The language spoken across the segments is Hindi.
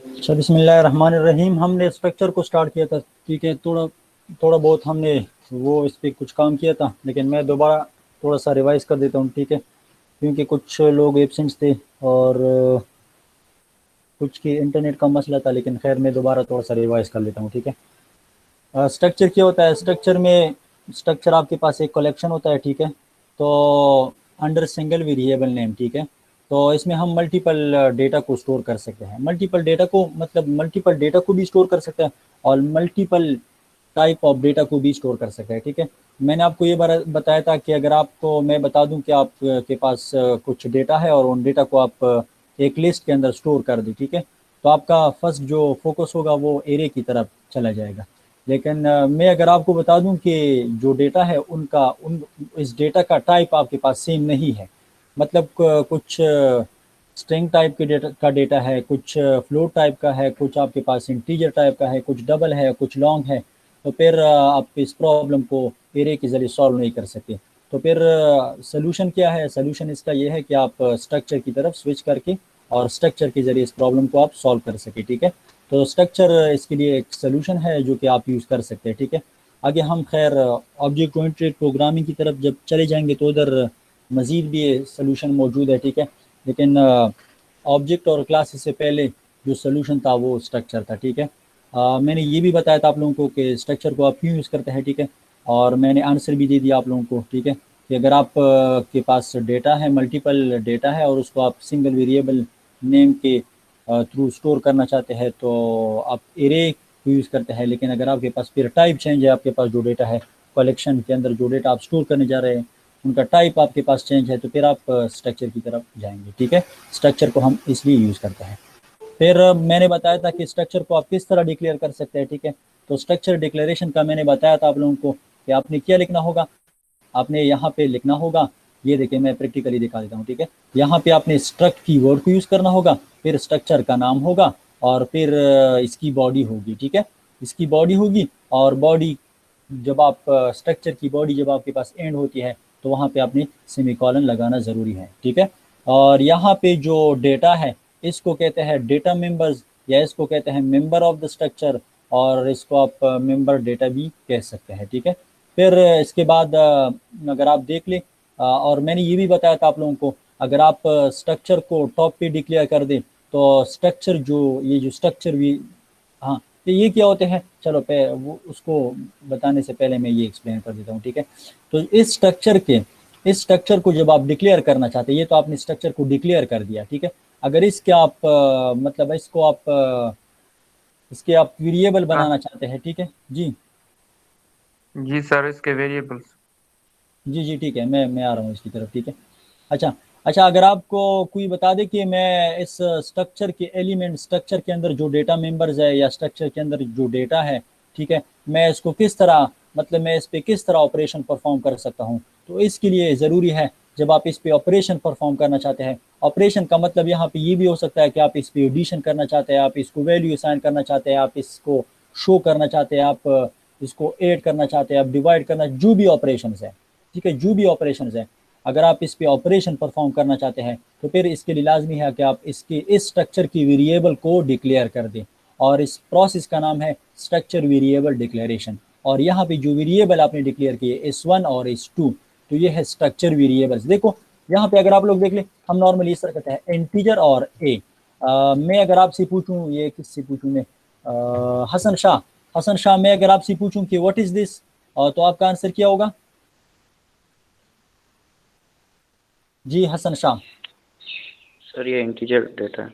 अच्छा, बिस्मिल्लाहिर्रहमानिर्रहीम। हमने स्ट्रक्चर को स्टार्ट किया था, ठीक है। थोड़ा थोड़ा बहुत हमने वो इस पर कुछ काम किया था, लेकिन मैं दोबारा थोड़ा सा रिवाइज कर देता हूँ, ठीक है, क्योंकि कुछ लोग एब्सेंट थे और कुछ की इंटरनेट का मसला था। लेकिन खैर मैं दोबारा थोड़ा सा रिवाइज कर लेता हूँ, ठीक है। स्ट्रक्चर क्या होता है? स्ट्रक्चर आपके पास एक कलेक्शन होता है, ठीक है। तो अंडर सिंगल वेरिएबल नेम, ठीक है। तो इसमें हम मल्टीपल डेटा को स्टोर कर सकते हैं। मल्टीपल डेटा को मतलब मल्टीपल डेटा को भी स्टोर कर सकते हैं और मल्टीपल टाइप ऑफ डेटा को भी स्टोर कर सकते हैं, ठीक है। मैंने आपको ये बताया था कि अगर आपको मैं बता दूं कि आपके पास कुछ डेटा है और उन डेटा को आप एक लिस्ट के अंदर स्टोर कर दें, ठीक है, तो आपका फर्स्ट जो फोकस होगा वो एरे की तरफ चला जाएगा। लेकिन मैं अगर आपको बता दूं कि जो डेटा है इस डेटा का टाइप आपके पास सेम नहीं है। मतलब कुछ स्ट्रिंग टाइप के डेटा है, कुछ फ्लोट टाइप का है, कुछ आपके पास इंटीजर टाइप का है, कुछ डबल है, कुछ लॉन्ग है। तो फिर आप इस प्रॉब्लम को एरे के जरिए सॉल्व नहीं कर सकते। तो फिर सोल्यूशन क्या है? सोल्यूशन इसका ये है कि आप स्ट्रक्चर की तरफ स्विच करके और स्ट्रक्चर के जरिए इस प्रॉब्लम को आप सॉल्व कर सके, ठीक है। तो स्ट्रक्चर इसके लिए एक सोल्यूशन है जो कि आप यूज़ कर सकते हैं, ठीक है। आगे हम खैर ऑब्जेक्ट ओरिएंटेड प्रोग्रामिंग की तरफ जब चले जाएंगे तो उधर मज़ीद भी सोल्यूशन मौजूद है, ठीक है। लेकिन ऑब्जेक्ट और क्लासेस से पहले जो सोल्यूशन था वो स्ट्रक्चर था, ठीक है। मैंने ये भी बताया था आप लोगों को कि स्ट्रक्चर को आप क्यों यूज़ करते हैं, ठीक है। और मैंने आंसर भी दे दिया आप लोगों को, ठीक है, कि अगर आप के पास डेटा है, मल्टीपल डेटा है और उसको आप सिंगल वेरिएबल नेम के थ्रू स्टोर करना चाहते हैं तो आप एरे को यूज़ करते हैं। लेकिन अगर आपके पास फिर टाइप चेंज है, आपके पास जो डेटा है कलेक्शन के अंदर जो डेटा आप स्टोर करने जा रहे हैं उनका टाइप आपके पास चेंज है, तो फिर आप स्ट्रक्चर की तरफ जाएंगे, ठीक है। स्ट्रक्चर को हम इसलिए यूज़ करते हैं। फिर मैंने बताया था कि स्ट्रक्चर को आप किस तरह डिक्लेयर कर सकते हैं, ठीक है। तो स्ट्रक्चर डिक्लेरेशन का मैंने बताया था आप लोगों को कि आपने क्या लिखना होगा। आपने यहाँ पे लिखना होगा, ये देखिए मैं प्रैक्टिकली दिखा देता हूँ, ठीक है। यहाँ पे आपने स्ट्रक्ट की वर्ड को यूज़ करना होगा, फिर स्ट्रक्चर का नाम होगा और फिर इसकी बॉडी होगी, ठीक है। इसकी बॉडी होगी और बॉडी जब आप स्ट्रक्चर की बॉडी जब आपके पास एंड होती है तो वहाँ पे आपने सेमीकोलन लगाना ज़रूरी है, ठीक है। और यहाँ पे जो डेटा है इसको कहते हैं डेटा मेंबर्स या इसको कहते हैं मेंबर ऑफ द स्ट्रक्चर और इसको आप मेंबर डेटा भी कह सकते हैं, ठीक है। फिर इसके बाद अगर आप देख लें और मैंने ये भी बताया था आप लोगों को, अगर आप स्ट्रक्चर को टॉप पे डिक्लेयर कर दें तो स्ट्रक्चर जो ये जो स्ट्रक्चर भी, हाँ, तो ये क्या होते हैं, चलो पे वो उसको बताने से पहले मैं ये एक्सप्लेन कर देता हूँ, ठीक है। तो इस स्ट्रक्चर को जब आप डिक्लेयर करना चाहते हैं, ये तो आपने स्ट्रक्चर को डिक्लेयर कर दिया, ठीक है। अगर इसके आप मतलब इसको आप इसके आप वेरिएबल हाँ बनाना चाहते हैं, ठीक है जी। जी सर, इसके वेरिएबल्स। जी जी ठीक है, मैं आ रहा हूँ इसकी तरफ, ठीक है। अच्छा अच्छा, अगर आपको कोई बता दे कि मैं इस स्ट्रक्चर के एलिमेंट स्ट्रक्चर के अंदर जो डेटा मेंबर्स है या स्ट्रक्चर के अंदर जो डेटा है, ठीक है, मैं इसको किस तरह मतलब मैं इस पे किस तरह ऑपरेशन परफॉर्म कर सकता हूँ। तो इसके लिए ज़रूरी है जब आप इस पे ऑपरेशन परफॉर्म करना चाहते हैं, ऑपरेशन का मतलब यहाँ पे ये भी हो सकता है कि आप इस पे एडिशन करना चाहते हैं, आप इसको वैल्यू असाइन करना चाहते हैं, आप इसको शो करना चाहते हैं, आप इसको ऐड करना चाहते हैं, आप डिवाइड करना, जो भी ऑपरेशन है, ठीक है, जो भी ऑपरेशन है, अगर आप इस पे ऑपरेशन परफॉर्म करना चाहते हैं तो फिर इसके लिए लाजमी है कि आप इसके इस स्ट्रक्चर की वेरिएबल को डिक्लेयर कर दें और इस प्रोसेस का नाम है स्ट्रक्चर वेरिएबल डिक्लेरेशन। और यहाँ पे जो वेरिएबल आपने डिक्लेयर किए S1 और S2, तो ये है स्ट्रक्चर वेरिएबल्स। देखो यहाँ पे अगर आप लोग देख लें, हम नॉर्मली इस तरह कहते हैं इंटीजर और ए। मैं अगर आपसे पूछूं, ये किससे पूछूं मैं, हसन शाह, मैं अगर आपसे पूछूं कि व्हाट इज दिस, तो आपका आंसर क्या होगा? जी हसन शाह। सर ये इंटीजर डेटा है।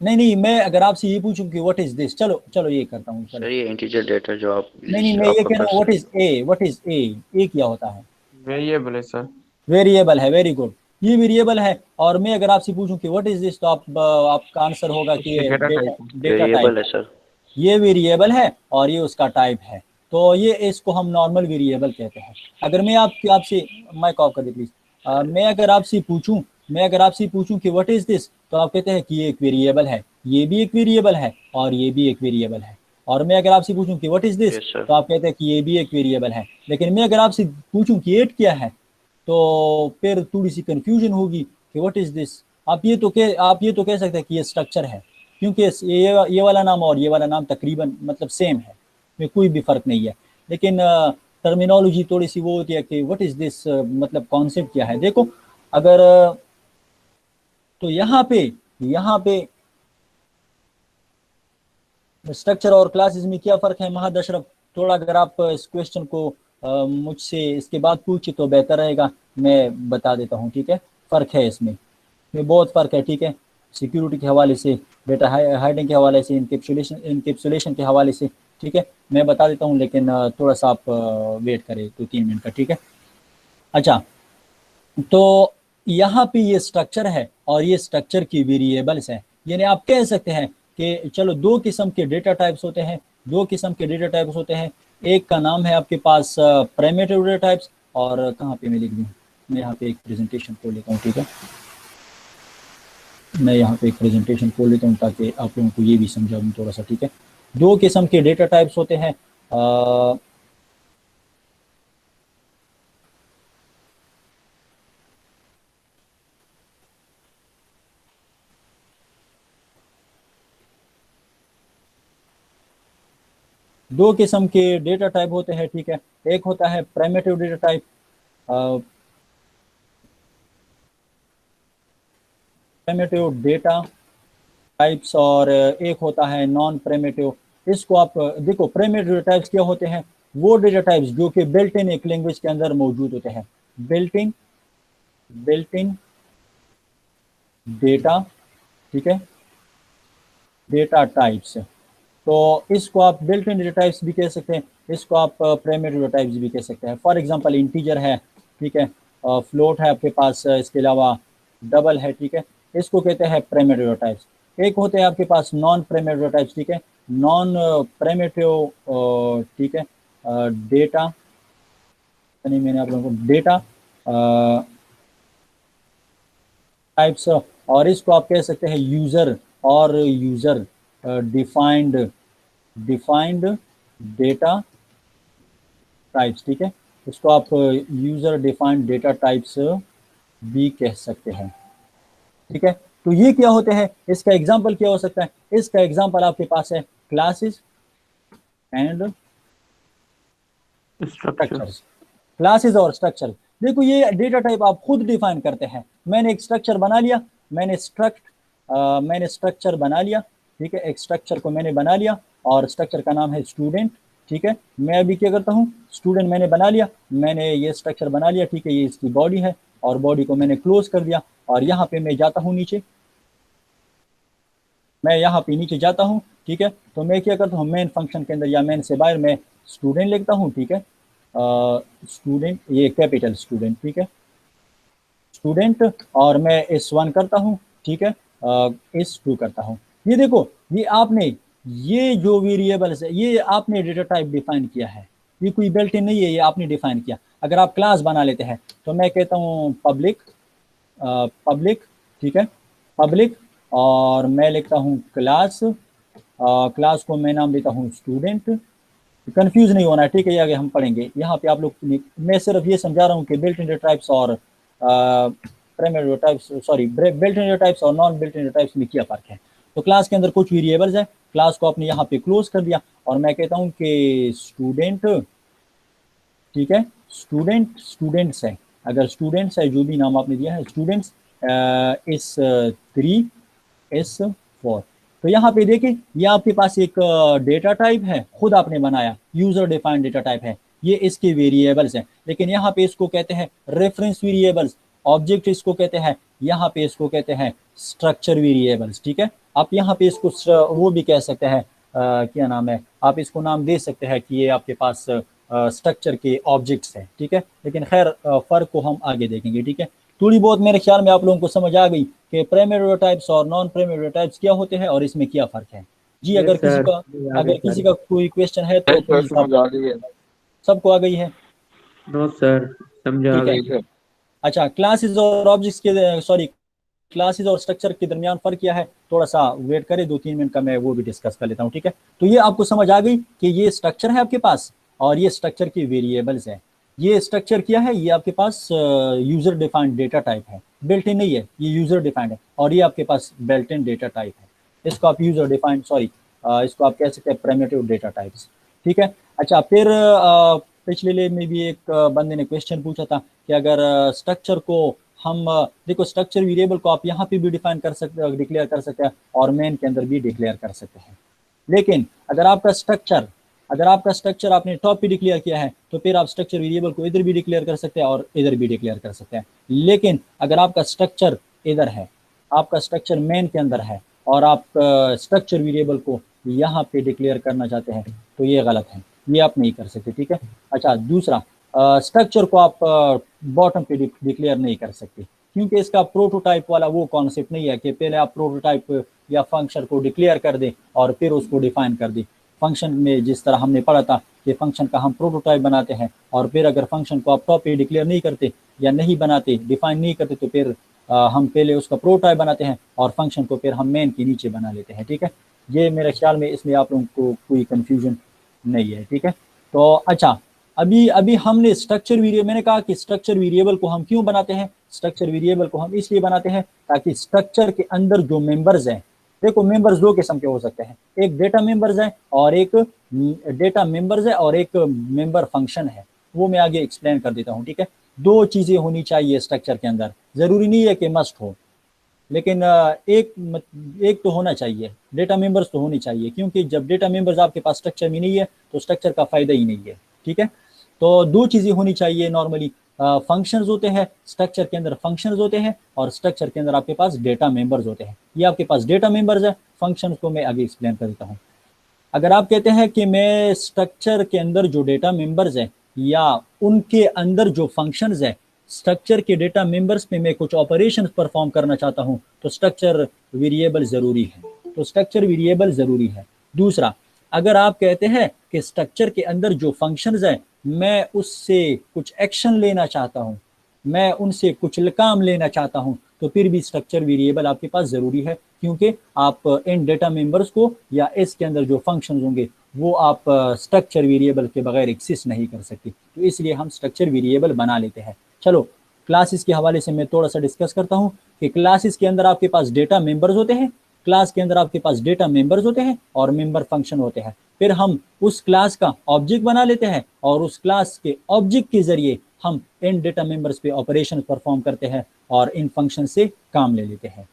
नहीं नहीं, मैं अगर आपसे ये पूछूं कि व्हाट इज दिस, चलो चलो ये करता हूँ, चलो। सर ये इंटीजर डेटा जो आप नहीं नहीं, मैं ये आपका कह रहा हूँ पर्सन। व्हाट इज ए क्या होता है? वेरिएबल है सर। वेरिएबल है, वेरी गुड। ये वेरिएबल है और मैं अगर आपसे पूछूं कि व्हाट इज दिस, तो आपका आंसर होगा कि उसकी ये डेटा डेटा टाइप है। डेटा टाइप वेरिएबल है है। सर। ये वेरिएबल है और ये उसका टाइप है। तो ये इसको हम नॉर्मल वेरिएबल कहते हैं। अगर मैं आपसे माइक ऑफ कर दे प्लीज। मैं अगर आपसे पूछूं कि व्हाट इज दिस, तो आप कहते हैं कि ये एक वेरिएबल है, ये भी एक वेरिएबल है और ये भी एक वेरिएबल है। और मैं अगर आपसे पूछूं कि what is this, yes sir. तो आप कहते हैं कि ये भी एक वेरिएबल है। लेकिन मैं अगर आपसे पूछूं कि एट क्या है, तो फिर थोड़ी सी कंफ्यूजन होगी कि व्हाट इज दिस, आप ये तो कह सकते हैं कि ये स्ट्रक्चर है, क्योंकि ये वाला नाम और ये वाला नाम तकरीबन मतलब सेम है, में कोई भी फर्क नहीं है। लेकिन टर्मिनोलॉजी थोड़ी सी वो होती है कि व्हाट इज दिस, मतलब कॉन्सेप्ट क्या है। देखो अगर तो यहाँ पे स्ट्रक्चर और क्लासेस में क्या फ़र्क है महद अशरफ, थोड़ा अगर आप इस क्वेश्चन को मुझसे इसके बाद पूछे तो बेहतर रहेगा, मैं बता देता हूँ, ठीक है। फ़र्क है इसमें बहुत फ़र्क है, ठीक है। सिक्योरिटी के हवाले से, डेटा हाइडिंग के हवाले से, इनकेप्सुलेशन के हवाले से, ठीक है, मैं बता देता हूँ, लेकिन थोड़ा सा आप वेट करें 2-3 मिनट का, ठीक है। अच्छा, तो यहाँ पे ये स्ट्रक्चर है और ये स्ट्रक्चर की वेरिएबल्स है, यानी आप कह सकते हैं कि चलो दो किस्म के डेटा टाइप्स होते हैं, एक का नाम है आपके पास प्राइमेटिव डेटा टाइप्स, और कहाँ पे मैं लिख दूँ, मैं यहाँ पे एक प्रेजेंटेशन खोल लेता हूँ, ठीक है, मैं यहाँ पे एक प्रेजेंटेशन खोल लेता हूँ ताकि आप लोगों को ये भी समझाऊँ थोड़ा सा, ठीक है। दो किस्म के डेटा टाइप्स होते हैं, दो किस्म के डेटा टाइप होते हैं, ठीक है। एक होता है primitive data type, primitive data types, और एक होता है नॉन प्राइमेटिव। इसको आप देखो, प्राइमेटिव डेटा टाइप्स क्या होते हैं, वो डेटा टाइप्स जो कि बिल्ट इन एक लैंग्वेज के अंदर मौजूद होते हैं, बिल्ट इन डेटा, ठीक है, डेटा टाइप्स। तो इसको आप बिल्ट इन डेटा टाइप्स भी कह सकते हैं, इसको आप प्राइमेटिव डेटा टाइप्स भी कह सकते हैं। फॉर एग्जांपल इंटीजर है, ठीक है, फ्लोट है आपके पास, इसके अलावा डबल है, ठीक है, इसको कहते हैं प्राइमेटिव डेटा टाइप्स। एक होते हैं आपके पास नॉन प्राइमेटिव डेटा टाइप्स, ठीक है, नॉन प्राइमेटिव, ठीक है, डेटा, नहीं मैंने आप लोगों को डेटा टाइप्स, और इसको आप कह सकते हैं यूजर डिफाइंड डेटा टाइप्स, ठीक है, इसको आप यूजर डिफाइंड डेटा टाइप्स भी कह सकते हैं, ठीक है। तो ये क्या होते हैं, इसका एग्जांपल क्या हो सकता है, इसका एग्जांपल आपके पास है क्लासेस एंड स्ट्रक्चर्स, क्लासेस और स्ट्रक्चर। देखो ये डेटा टाइप आप खुद डिफाइन करते हैं, मैंने एक स्ट्रक्चर बना लिया, मैंने स्ट्रक्चर बना लिया, ठीक है, एक स्ट्रक्चर को मैंने बना लिया और स्ट्रक्चर का नाम है स्टूडेंट, ठीक है। मैं अभी क्या करता हूँ, स्टूडेंट मैंने बना लिया, मैंने ये स्ट्रक्चर बना लिया, ठीक है, ये इसकी बॉडी है और बॉडी को मैंने क्लोज कर दिया, और यहाँ पे मैं जाता हूँ नीचे, जाता हूँ, ठीक है। तो मैं क्या करता हूँ, मेन फंक्शन के अंदर या मेन से बाहर मैं स्टूडेंट लिखता हूँ, ठीक है, स्टूडेंट, ये कैपिटल स्टूडेंट, ठीक है, स्टूडेंट, और मैं S1 करता हूँ, ठीक है, S2 करता हूँ। ये देखो, ये जो वेरिएबल्स है, ये आपने डेटा टाइप डिफाइन किया है, ये कोई बिल्ट इन नहीं है, ये आपने डिफाइन किया। अगर आप क्लास बना लेते हैं तो मैं कहता हूँ पब्लिक, ठीक है, पब्लिक, और मैं लिखता हूँ क्लास, क्लास को मैं नाम देता हूँ स्टूडेंट। कंफ्यूज नहीं होना है, ठीक है, ये आगे हम पढ़ेंगे। यहाँ पे आप लोग, मैं सिर्फ ये समझा रहा हूँ कि बिल्ट इन डेटा टाइप्स और primary types, sorry, built in data types और non built in data types में क्या फर्क है। तो क्लास के अंदर कुछ वेरिएबल्स है, क्लास को आपने यहाँ पे क्लोज कर दिया, और मैं कहता हूँ कि स्टूडेंट, ठीक है, स्टूडेंट्स है, अगर स्टूडेंट्स है जो भी नाम आपने दिया है, स्टूडेंट्स S3 S4। तो यहाँ पे देखिए, ये आपके पास एक डेटा टाइप है, खुद आपने बनाया, यूजर डिफाइंड डेटा टाइप है, ये इसके वेरिएबल्स हैं, लेकिन यहाँ पे इसको कहते हैं रेफरेंस वेरिएबल्स, ऑब्जेक्ट इसको कहते हैं, यहाँ पे इसको कहते हैं स्ट्रक्चर वेरिएबल्स, ठीक है। आप यहाँ पे इसको वो भी कह सकते हैं, क्या नाम है, आप इसको नाम दे सकते हैं कि ये आपके पास स्ट्रक्चर के ऑब्जेक्ट्स हैं, ठीक है। लेकिन खैर फर्क को हम आगे देखेंगे, ठीक है। थोड़ी बहुत मेरे ख्याल में आप लोगों को समझ आ गई कि प्राइमरी डेटा टाइप्स और नॉन प्राइमरी डेटा टाइप्स क्या होते हैं और इसमें क्या फर्क है। जी, अगर किसी का कोई क्वेश्चन है तो प्लीज, सबको आ गई है? नो सर, समझ आ गई। अच्छा, क्लासेस और ऑब्जेक्ट्स के, सॉरी, क्लासेस और स्ट्रक्चर के दरमियान फर्क क्या है, थोड़ा सा वेट करें 2-3 मिनट का, मैं वो भी डिस्कस कर लेता हूँ, ठीक है। तो ये आपको समझ आ गई कि ये स्ट्रक्चर है आपके पास और ये स्ट्रक्चर की वेरिएबल्स है। ये स्ट्रक्चर क्या है, ये आपके पास यूजर डिफाइंड डेटा टाइप है, बिल्ट इन नहीं है, ये यूजर डिफाइंड है, और ये आपके पास बिल्ट इन डेटा टाइप है। इसको आप यूजर डिफाइंड, सॉरी इसको आप कह सकते हैं प्राइमिटिव डेटा टाइप्स। ठीक है। अच्छा, फिर पिछले ले में भी एक बंदे ने क्वेश्चन पूछा था कि अगर स्ट्रक्चर को हम देखो, स्ट्रक्चर वेरिएबल को आप यहाँ पे भी डिफाइन कर सकते, डिक्लेयर कर सकते हैं, और मेन के अंदर भी डिक्लेयर कर सकते हैं। लेकिन अगर आपका स्ट्रक्चर आपने टॉप पे डिक्लेयर किया है, तो फिर आप स्ट्रक्चर वेरिएबल को इधर भी डिक्लेयर कर सकते हैं और इधर भी डिक्लेयर कर सकते हैं। लेकिन अगर आपका स्ट्रक्चर इधर है, आपका स्ट्रक्चर मेन के अंदर है, और आप स्ट्रक्चर वेरिएबल को यहाँ पे डिक्लेयर करना चाहते हैं, तो ये गलत है, ये आप नहीं कर सकते। ठीक है। अच्छा, दूसरा, स्ट्रक्चर को आप बॉटम पे डिक्लेयर नहीं कर सकते, क्योंकि इसका प्रोटोटाइप वाला वो कॉन्सेप्ट नहीं है कि पहले आप प्रोटोटाइप या फंक्शन को डिक्लेयर कर दें और फिर उसको डिफाइन कर दें। फंक्शन में जिस तरह हमने पढ़ा था कि फंक्शन का हम प्रोटोटाइप बनाते हैं, और फिर अगर फंक्शन को आप टॉप पे डिक्लेयर नहीं करते या नहीं बनाते, डिफाइन नहीं करते, तो फिर हम पहले उसका प्रोटोटाइप बनाते हैं और फंक्शन को फिर हम मेन के नीचे बना लेते हैं। ठीक है। ये मेरे ख्याल में इसमें आप लोगों को कोई कन्फ्यूजन नहीं है। ठीक है। तो अच्छा, अभी अभी हमने स्ट्रक्चर वेरिएबल, मैंने कहा कि स्ट्रक्चर वेरिएबल को हम क्यों बनाते हैं, स्ट्रक्चर वेरिएबल को हम इसलिए बनाते हैं ताकि स्ट्रक्चर के अंदर जो मेंबर्स हैं, देखो मेंबर्स दो किस्म के हो सकते हैं, एक डेटा मेंबर्स है और एक मेंबर फंक्शन है। वो मैं आगे एक्सप्लेन कर देता हूँ। ठीक है। दो चीजें होनी चाहिए स्ट्रक्चर के अंदर, जरूरी नहीं है कि मस्ट हो, लेकिन एक तो होना चाहिए, डेटा मेंबर्स तो होनी चाहिए, क्योंकि जब डेटा मेंबर्स आपके पास स्ट्रक्चर में नहीं है तो स्ट्रक्चर का फायदा ही नहीं है। ठीक है। तो दो चीजें होनी चाहिए नॉर्मली, फंक्शंस होते हैं स्ट्रक्चर के अंदर, फंक्शंस होते हैं, और स्ट्रक्चर के अंदर आपके पास डेटा मेंबर्स होते हैं। ये आपके पास डेटा मेंबर्स है, फंक्शंस को मैं आगे एक्सप्लेन कर देता हूँ। अगर आप कहते हैं कि मैं स्ट्रक्चर के अंदर जो डेटा मेंबर्स हैं या उनके अंदर जो फंक्शंस है, स्ट्रक्चर के डेटा मेंबर्स पे मैं कुछ ऑपरेशन परफॉर्म करना चाहता हूं, तो स्ट्रक्चर वेरिएबल जरूरी है, तो स्ट्रक्चर वेरिएबल जरूरी है। दूसरा, अगर आप कहते हैं कि स्ट्रक्चर के अंदर जो फंक्शंस है, मैं उससे कुछ एक्शन लेना चाहता हूं, मैं उनसे कुछ काम लेना चाहता हूं, तो फिर भी स्ट्रक्चर वेरिएबल आपके पास जरूरी है, क्योंकि आप इन डेटा मेंबर्स को या इसके अंदर जो फंक्शंस होंगे वो आप स्ट्रक्चर वेरिएबल के बगैर एक्सिस्ट नहीं कर सकते, तो इसलिए हम स्ट्रक्चर वेरिएबल बना लेते हैं। चलो, क्लासेस के हवाले से मैं थोड़ा सा डिस्कस करता हूँ कि क्लासेस के अंदर आपके पास डेटा मेंबर्स होते हैं, क्लास के अंदर आपके पास डेटा मेंबर्स होते हैं और मेंबर फंक्शन होते हैं। फिर हम उस क्लास का ऑब्जेक्ट बना लेते हैं और उस क्लास के ऑब्जेक्ट के जरिए हम इन डेटा मेंबर्स पे ऑपरेशन परफॉर्म करते हैं और इन फंक्शन से काम ले लेते हैं।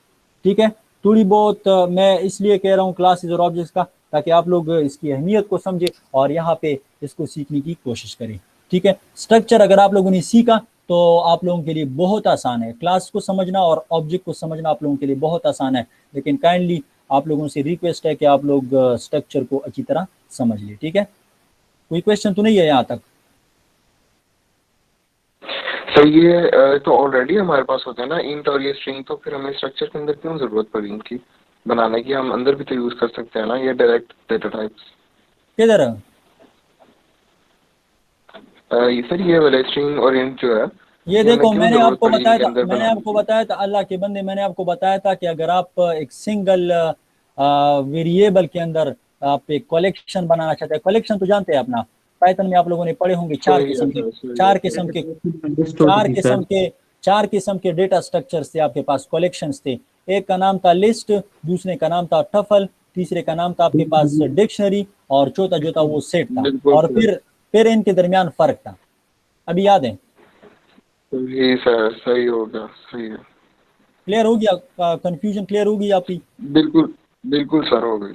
ठीक है। थोड़ी बहुत मैं इसलिए कह रहा हूँ क्लासेस और ऑब्जेक्ट्स का, ताकि आप लोग इसकी अहमियत को समझे और यहाँ पे इसको सीखने की कोशिश करें। ठीक है। स्ट्रक्चर अगर आप लोगों ने सीखा तो आप लोगों के लिए बहुत आसान है, क्लास को समझना और ऑब्जेक्ट को समझना आप लोगों के लिए बहुत आसान है, लेकिन काइंडली आप लोगों से रिक्वेस्ट है कि आप लोग स्ट्रक्चर को अच्छी तरह समझ लें। ठीक है। कोई क्वेश्चन तो नहीं है यहाँ तक? सर ये तो ऑलरेडी हमारे पास होते हैं ना इंट और ये स्ट्रिंग, तो फिर हमें स्ट्रक्चर के अंदर क्यों जरूरत पड़ी इनकी बनाने की? हम अंदर भी तो यूज कर सकते हैं ना ये डायरेक्ट डेटा टाइप्स। किधर? ये सर ये वाले स्ट्रिंग और इंट जो है, ये देखो, क्यों मैंने जरूरत आपको पड़ी बताया इनके था, अंदर मैंने बनाने आपको की? बताया था, अल्लाह के बंदे, मैंने आपको बताया था कि अगर आप एक सिंगल वेरिएबल के अंदर आप एक कलेक्शन बनाना चाहते हैं, कलेक्शन तो जानते हैं अपना, पाइथन में आप लोगों ने पढ़े होंगे, चार सही है किस्म के सर, सही है। चार किस्म के अंडरस्टूड चार थी किस्म सर। के चार किस्म के डेटा स्ट्रक्चर्स थे आपके पास, कलेक्शंस थे। एक का नाम था लिस्ट, दूसरे का नाम था टफल, तीसरे का नाम था आपके पास डिक्शनरी, और चौथा जो था वो सेट था, बिल्कुल और सर, फिर इनके दरमियान फर्क था। अभी याद है? सही सर, सही हो गया, सही है। क्लियर हो गया? कंफ्यूजन क्लियर होगी आपकी? बिल्कुल बिल्कुल सर, हो गई।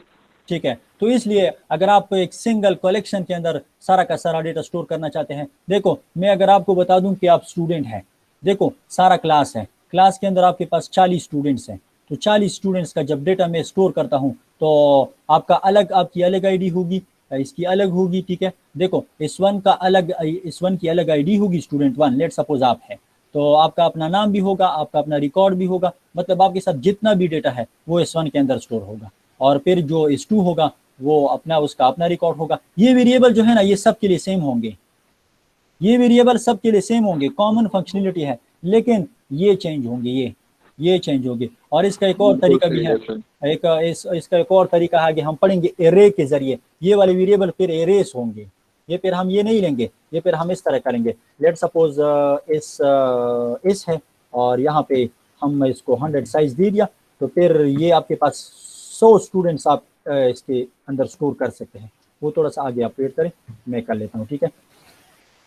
ठीक है। तो इसलिए अगर आप एक सिंगल कलेक्शन के अंदर सारा का सारा डेटा स्टोर करना चाहते हैं, देखो मैं अगर आपको बता दूं कि आप स्टूडेंट हैं, देखो सारा क्लास है, क्लास के अंदर आपके पास 40 स्टूडेंट्स हैं, तो 40 स्टूडेंट्स का जब डेटा मैं स्टोर करता हूं तो आपका अलग, आपकी अलग आईडी होगी, इसकी अलग होगी। ठीक है। देखो इस वन की अलग आईडी होगी, स्टूडेंट वन लेट सपोज आप है, तो आपका अपना नाम भी होगा, आपका अपना रिकॉर्ड भी होगा, मतलब आपके साथ जितना भी डेटा है वो इस वन के अंदर स्टोर होगा। और फिर जो इस टू होगा वो अपना, उसका अपना रिकॉर्ड होगा। ये वेरिएबल जो है ना, ये सब के लिए सेम होंगे, ये वेरिएबल सब के लिए सेम होंगे, कॉमन फंक्शनलिटी है, लेकिन ये चेंज होंगे, ये चेंज होंगे। और इसका एक और बिल्कुल तरीका भी सही है, है सर। इसका एक और तरीका है कि हम पढ़ेंगे एरे के जरिए, ये वाले वेरिएबल फिर एरेस होंगे, ये फिर हम ये नहीं लेंगे, ये फिर हम इस तरह करेंगे। लेट सपोज इस है और यहाँ पे हम इसको 100 साइज दे दिया, तो फिर ये आपके पास 100 स्टूडेंट्स आप इसके अंदर स्टोर कर सकते हैं। वो थोड़ा सा आगे आप वेट करें, मैं कर लेता हूँ, ठीक है।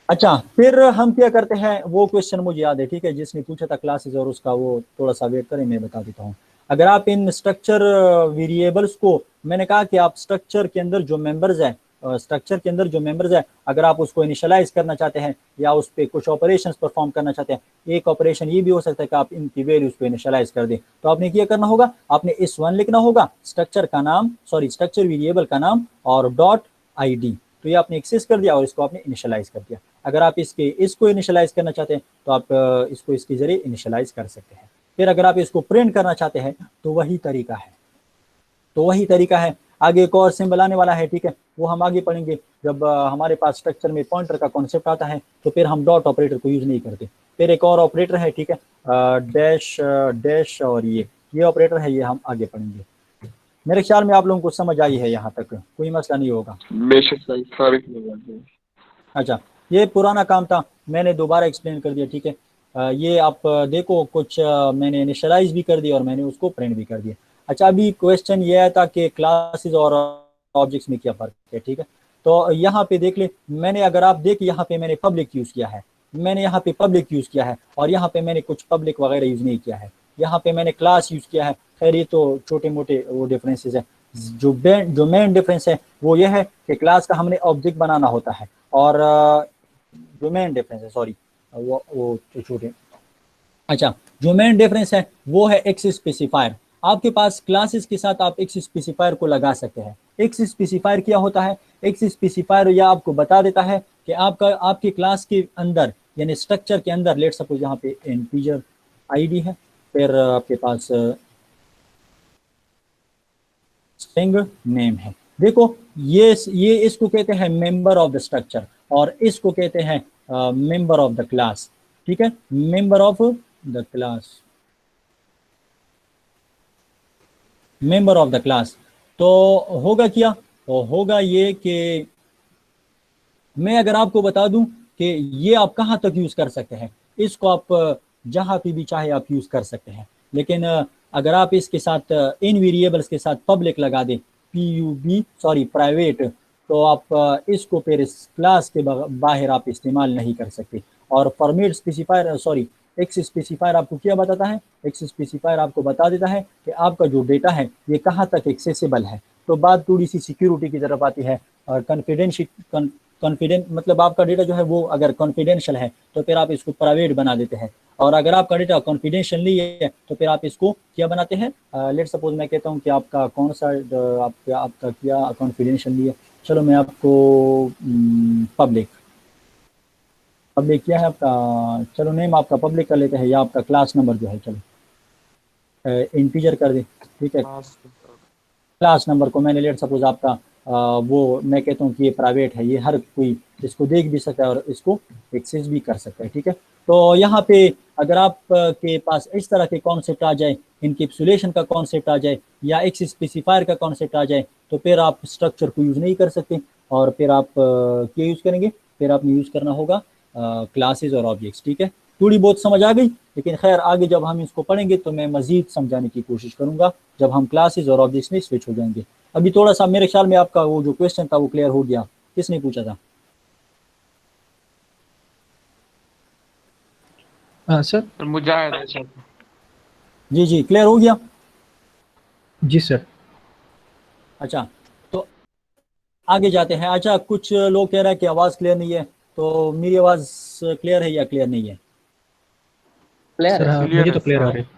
अच्छा, फिर हम क्या करते हैं, वो क्वेश्चन मुझे याद है, ठीक है, जिसने पूछा था क्लासेस और उसका, वो थोड़ा सा वेट करें, मैं बता देता हूँ। अगर आप इन स्ट्रक्चर वेरिएबल्स को, मैंने कहा कि आप स्ट्रक्चर के अंदर जो मेंबर्स हैं, अगर आप उसको इनिशियलाइज करना चाहते हैं या उस पर कुछ ऑपरेशंस परफॉर्म करना चाहते हैं, एक ऑपरेशन ये भी हो सकता है कि आप इनकी वैल्यूज को इनिशियलाइज कर दें। तो आपने क्या करना होगा, आपने इस वन लिखना होगा, स्ट्रक्चर वेरिएबल का नाम और .id, तो ये आपने एक्सेस कर दिया और इसको आपने इनिशियलाइज कर दिया। अगर आप इसको इनिशियलाइज करना चाहते हैं तो आप इसको इसके जरिए इनिशियलाइज कर सकते हैं। फिर अगर आप इसको प्रिंट करना चाहते हैं तो वही तरीका है। आगे एक और सिंबल आने वाला है, ठीक है, वो हम आगे पढ़ेंगे जब हमारे पास स्ट्रक्चर में पॉइंटर का कॉन्सेप्ट आता है, तो फिर हम डॉट ऑपरेटर को यूज नहीं करते। फिर एक और ऑपरेटर है, ठीक है, डैश और ये ऑपरेटर है, ये हम आगे पढ़ेंगे। मेरे ख्याल में आप लोगों को समझ आई है, यहाँ तक कोई मसला नहीं होगा। बेशक सही, सारी चीजें। अच्छा, ये पुराना काम था, मैंने दोबारा एक्सप्लेन कर दिया, ठीक है। ये आप देखो, कुछ मैंने इनिशियलाइज भी कर दिया और मैंने उसको प्रिंट भी कर दिया। अच्छा, अभी क्वेश्चन ये आया था कि क्लासेस और ऑब्जेक्ट्स में क्या फ़र्क है, ठीक है। तो यहाँ पे देख ले, मैंने, अगर आप देख, यहाँ पे मैंने पब्लिक यूज़ किया है, और यहाँ पे मैंने कुछ पब्लिक वगैरह यूज़ नहीं किया है। यहाँ पे मैंने क्लास यूज़ किया है। खैर, ये तो छोटे मोटे वो डिफरेंसेस है। जो मेन डिफरेंस है वो ये है कि क्लास का हमने ऑब्जेक्ट बनाना होता है, और जो मेन डिफरेंस है, सॉरी, वो छोटे, अच्छा, जो मेन डिफरेंस है वो है एक्स स्पेसिफायर। आपके पास क्लासेस के साथ आप एक्स स्पेसिफायर को लगा सकते हैं। एक्स स्पेसिफायर क्या होता है? एक्स स्पेसिफायर यह आपको बता देता है कि आपके क्लास के अंदर, यानी स्ट्रक्चर के अंदर, लेट सपोज यहाँ पे इंटीजर आईडी है, फिर आपके पास स्ट्रिंग नेम है। देखो, ये इसको कहते हैं मेंबर ऑफ द स्ट्रक्चर, और इसको कहते हैं मेंबर ऑफ द क्लास, ठीक है, मेंबर ऑफ द क्लास। तो होगा क्या? तो होगा ये कि मैं अगर आपको बता दूं कि ये आप कहाँ तक यूज़ कर सकते हैं, इसको आप जहाँ पे भी चाहे आप यूज़ कर सकते हैं, लेकिन अगर आप इसके साथ इन वेरिएबल्स के साथ पब्लिक लगा दें, प्राइवेट, तो आप इसको फिर इस क्लास के बाहर आप इस्तेमाल नहीं कर सकते। और फॉर्मेट स्पेसिफायर, एक्स स्पेसिफायर आपको क्या बताता है? एक्स स्पेसिफायर आपको बता देता है कि आपका जो डेटा है ये कहाँ तक एक्सेसिबल है। तो बात थोड़ी सी सिक्योरिटी की तरफ आती है, और कॉन्फिडेंट मतलब आपका डेटा जो है वो अगर कॉन्फिडेंशियल है तो फिर आप इसको प्राइवेट बना देते हैं, और अगर आपका डेटा कॉन्फिडेंशियल नहीं है तो फिर आप इसको क्या बनाते हैं? लेट सपोज मैं कहता हूँ कि आपका कौन सा आपका क्या कॉन्फिडेंशियल नहीं है, चलो मैं आपको पब्लिक क्या है आपका, चलो नेम आपका पब्लिक कर लेते हैं, या आपका क्लास नंबर जो है चलो इंटीजर कर दे, ठीक है। क्लास नंबर को मैंने लेट सपोज आपका वो मैं कहता हूँ कि ये प्राइवेट है, ये हर कोई इसको देख भी सकता है और इसको एक्सेस भी कर सकता है, ठीक है। तो यहाँ पे अगर आप के पास इस तरह के कॉन्सेप्ट आ जाए, इनकैप्सुलेशन का कॉन्सेप्ट आ जाए या एक्स स्पेसिफायर का कॉन्सेप्ट आ जाए, तो फिर आप स्ट्रक्चर को यूज़ नहीं कर सकते, और फिर आप क्या यूज़ करेंगे? फिर आपने यूज़ करना होगा क्लासेस और ऑब्जेक्ट्स, ठीक है। थोड़ी बहुत समझ आ गई, लेकिन खैर आगे जब हम इसको पढ़ेंगे तो मैं मज़ीद समझाने की कोशिश करूँगा जब हम क्लासेस और ऑब्जेक्ट्स में स्विच हो जाएंगे। अभी थोड़ा सा मेरे ख्याल में आपका वो जो क्वेश्चन था वो क्लियर हो गया। किसने पूछा था? हाँ सर, मुजाहिद है सर। जी क्लियर हो गया। जी सर। अच्छा, तो आगे जाते हैं। अच्छा, कुछ लोग कह रहे हैं कि आवाज़ क्लियर नहीं है, तो मेरी आवाज़ क्लियर है या क्लियर नहीं है? सर हाँ, मुझे तो क्लियर आ रही है।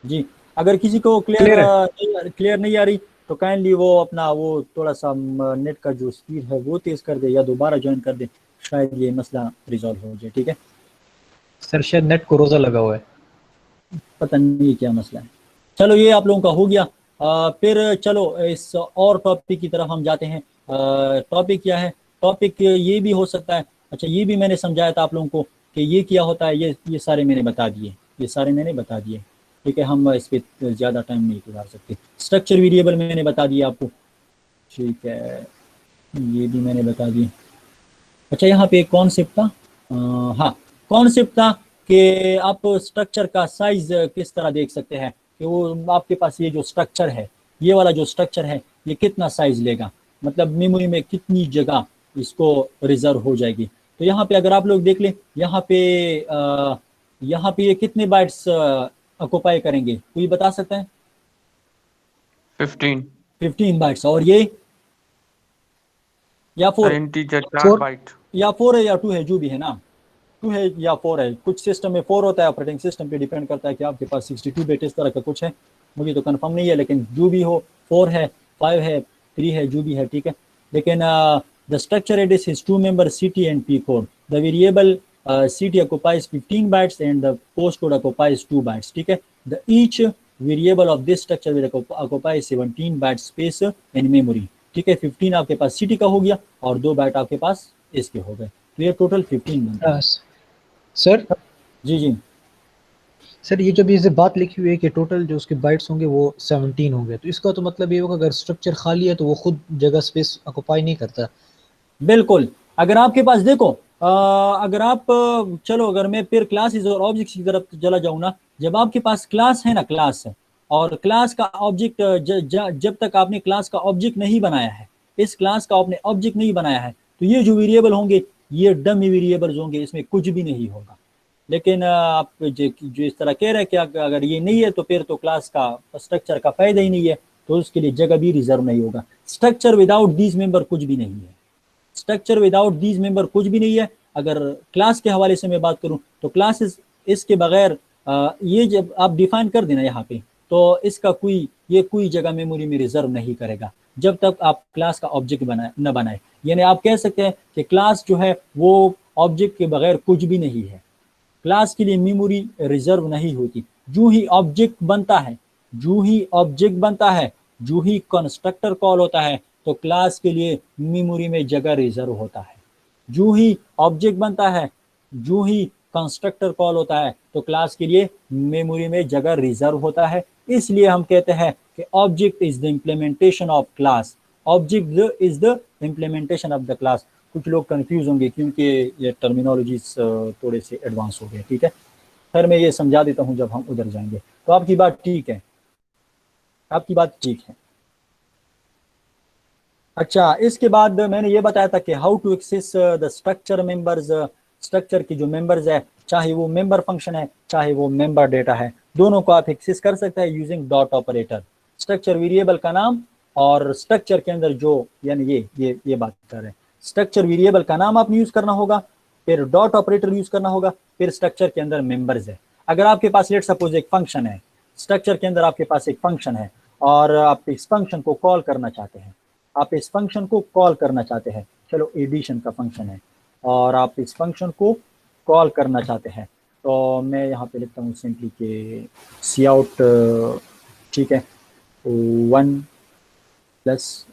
जी, अगर किसी को क्लियर नहीं आ रही तो काइंडली वो अपना वो थोड़ा सा नेट का जो स्पीड है वो तेज़ कर दे या दोबारा ज्वाइन कर दे, शायद ये मसला रिजॉल्व हो जाए, ठीक है। सर शायद नेट को रोज़ा लगा हुआ है, पता नहीं क्या मसला है। चलो, ये आप लोगों का हो गया। फिर चलो इस और टॉपिक की तरफ हम जाते हैं। टॉपिक क्या है? टॉपिक ये भी हो सकता है, अच्छा ये भी मैंने समझाया था आप लोगों को कि ये क्या होता है, ये सारे मैंने बता दिए, ठीक है। हम इस पर ज़्यादा टाइम नहीं गुजार सकते। स्ट्रक्चर वेरिएबल मैंने बता दिया आपको, ठीक है, ये भी मैंने बता दिए। अच्छा, यहाँ पे एक कॉन्सेप्ट था, हाँ कॉन्सेप्ट था कि आप स्ट्रक्चर का साइज किस तरह देख सकते हैं, कि वो आपके पास ये जो स्ट्रक्चर है, ये वाला जो स्ट्रक्चर है, ये कितना साइज लेगा, मतलब मेमोरी में कितनी जगह इसको रिजर्व हो जाएगी। तो यहाँ पे अगर आप लोग देख लें, यहाँ पे ये कितने बाइट्स ऑक्युपाई करेंगे, कोई बता सकता है? 15 15 बाइट्स। और ये या 4, इंटीजर 4 बाइट या 4 है या 2 है, जो भी है ना, 2 है या 4 है। कुछ सिस्टम में 4 होता है, ऑपरेटिंग सिस्टम पे डिपेंड करता है कि आपके पास 62 बिट इस तरह का कुछ है, मुझे तो कंफर्म नहीं है, लेकिन जो भी हो, 4 है, 5 है, 3 है, जो भी है, ठीक है। लेकिन the structure address is 2 member CT and P code. The variable CT occupies 15 bytes and the post code occupies 2 bytes, ठीक है। The each variable of this structure will occupy 17 bytes space in memory, ठीक है। 15 आपके पास CT का हो गया और 2 बाइट आपके पास इसके हो गए, तो ये टोटल 15 बनता है। सर जी जी सर, ये जो भी इसे बात लिखी हुई है कि टोटल जो उसके बाइट्स होंगे वो 17 होंगे, तो इसका तो मतलब ये होगा अगर स्ट्रक्चर खाली है तो वो खुद जगह स्पेस ऑक्युपाई नहीं करता। बिल्कुल। अगर आपके पास देखो, अगर आप चलो, अगर मैं फिर क्लासेस और ऑब्जेक्ट्स की तरफ चला जाऊँ ना, जब आपके पास क्लास है ना, क्लास है, और क्लास का ऑब्जेक्ट जब तक आपने क्लास का ऑब्जेक्ट नहीं बनाया है, इस क्लास का आपने ऑब्जेक्ट नहीं बनाया है, तो ये जो वेरिएबल होंगे ये डमी वेरिएबल्स होंगे, इसमें कुछ भी नहीं होगा। लेकिन आप जो इस तरह कह रहे हैं कि अगर ये नहीं है तो फिर तो क्लास का स्ट्रक्चर का फायदा ही नहीं है, तो उसके लिए जगह भी रिजर्व नहीं होगा। स्ट्रक्चर विदाउट दीज मेंबर कुछ भी नहीं है, स्ट्रक्चर विदाउट दीज मेंबर कुछ भी नहीं है। अगर क्लास के हवाले से मैं बात करूं तो क्लासेस इसके बगैर ये जब आप डिफाइन कर देना यहाँ पे, तो इसका कोई जगह मेमोरी में रिजर्व नहीं करेगा जब तक आप क्लास का ऑब्जेक्ट न बनाए। यानी आप कह सकते हैं कि क्लास जो है वो ऑब्जेक्ट के बगैर कुछ भी नहीं है, क्लास के लिए मेमोरी रिजर्व नहीं होती। जो ही ऑब्जेक्ट बनता है, जो ही कंस्ट्रक्टर कॉल होता है, तो क्लास के लिए मेमोरी में जगह रिजर्व होता है। जो ही ऑब्जेक्ट बनता है, जो ही कंस्ट्रक्टर कॉल होता है, तो क्लास के लिए मेमोरी में जगह रिजर्व होता है। इसलिए हम कहते हैं कि object is the implementation of class, object is the implementation of the class. कुछ लोग कंफ्यूज होंगे क्योंकि ये टर्मिनोलॉजीज थोड़े से एडवांस हो गए, ठीक है। फिर मैं ये समझा देता हूँ जब हम उधर जाएंगे। तो आपकी बात ठीक है, आपकी बात ठीक है। अच्छा, इसके बाद मैंने ये बताया था कि how to access the structure members. Structure की जो मेंबर्स है, चाहे वो मेंबर फंक्शन है, चाहे वो मेंबर डेटा है, दोनों को आप एक्सेस कर सकते हैं using dot operator. Structure variable का नाम और स्ट्रक्चर के अंदर जो, यानी ये बात कर रहे हैं, स्ट्रक्चर वेरिएबल का नाम आपने यूज करना होगा, फिर डॉट ऑपरेटर यूज करना होगा, फिर स्ट्रक्चर के अंदर मेंबर्स है। अगर आपके पास लेट सपोज एक फंक्शन है, स्ट्रक्चर के अंदर आपके पास एक फंक्शन है और आप इस फंक्शन को कॉल करना चाहते हैं, चलो एडिशन का फंक्शन है और आप इस फंक्शन को कॉल करना चाहते हैं, तो मैं यहाँ पे लिखता हूँ सिंपली कि सी आउट, ठीक है, 1+।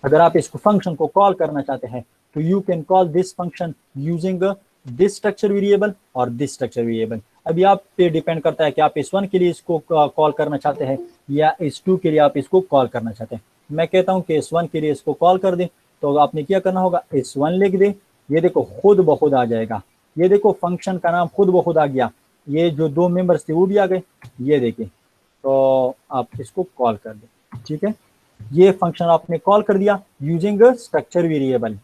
अगर आप इसको फंक्शन को कॉल करना चाहते हैं तो you can call this function using this structure variable और दिस स्ट्रक्चर वेरिएबल। अभी आप पे डिपेंड करता है कि आप इस 1 के लिए इसको कॉल करना चाहते हैं या इस 2 के लिए आप इसको कॉल करना चाहते हैं। मैं कहता हूं कि इस 1 के लिए इसको कॉल कर दें, तो आपने क्या करना होगा, इस 1 लिख दें, ये देखो खुद ब खुद आ जाएगा, ये देखो फंक्शन का नाम खुद ब खुद आ गया, ये जो 2 मेंबर्स थे वो भी आ गए, ये देखिए, तो आप इसको कॉल कर दें, ठीक है। ये फंक्शन आपने कॉल कर दिया यूजिंग स्ट्रक्चर वेरिएबल।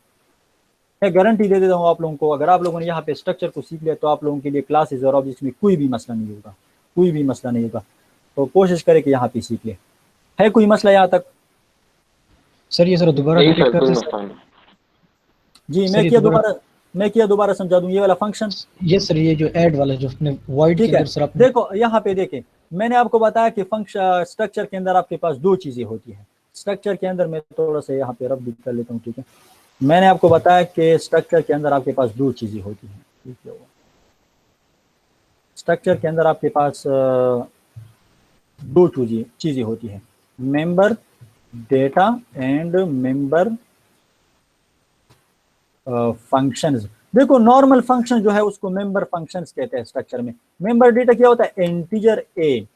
मैं गारंटी दे देता हूँ आप लोगों को, अगर आप लोगों ने यहाँ पे स्ट्रक्चर को सीख लिया तो आप लोगों के लिए क्लासेस और ऑब्जेक्ट्स में कोई भी मसला नहीं होगा, तो कोशिश करें कि यहाँ पे सीख ले। है कोई मसला यहाँ तक? सर ये जरा दोबारा नहीं रिपीट सर, कर कोई दें। मसला नहीं। जी, सर, मैं ये किया दोबारा समझा दूं ये वाला फंक्शन। ये सर ये जो ऐड वाला जो अपने वॉइड ठीक के है, अंदर सर आपने देखो यहाँ पे देखें, मैंने आपको बताया कि फंक्शन स्ट्रक्चर के अंदर आपके पास 2 चीजें होती हैं। स्ट्रक्चर के अंदर मैं थोड़ा सा यहाँ पे रब भी कर लेता हूँ, ठीक है। मैंने आपको बताया कि स्ट्रक्चर के अंदर आपके पास 2 चीजें होती हैं, ठीक है। स्ट्रक्चर के अंदर आपके पास 2 चीजें होती हैं, member data and member functions. देखो नॉर्मल फंक्शन जो है उसको मेंबर फंक्शंस कहते हैं स्ट्रक्चर में। मेंबर डेटा क्या होता है, इंटीजर ए,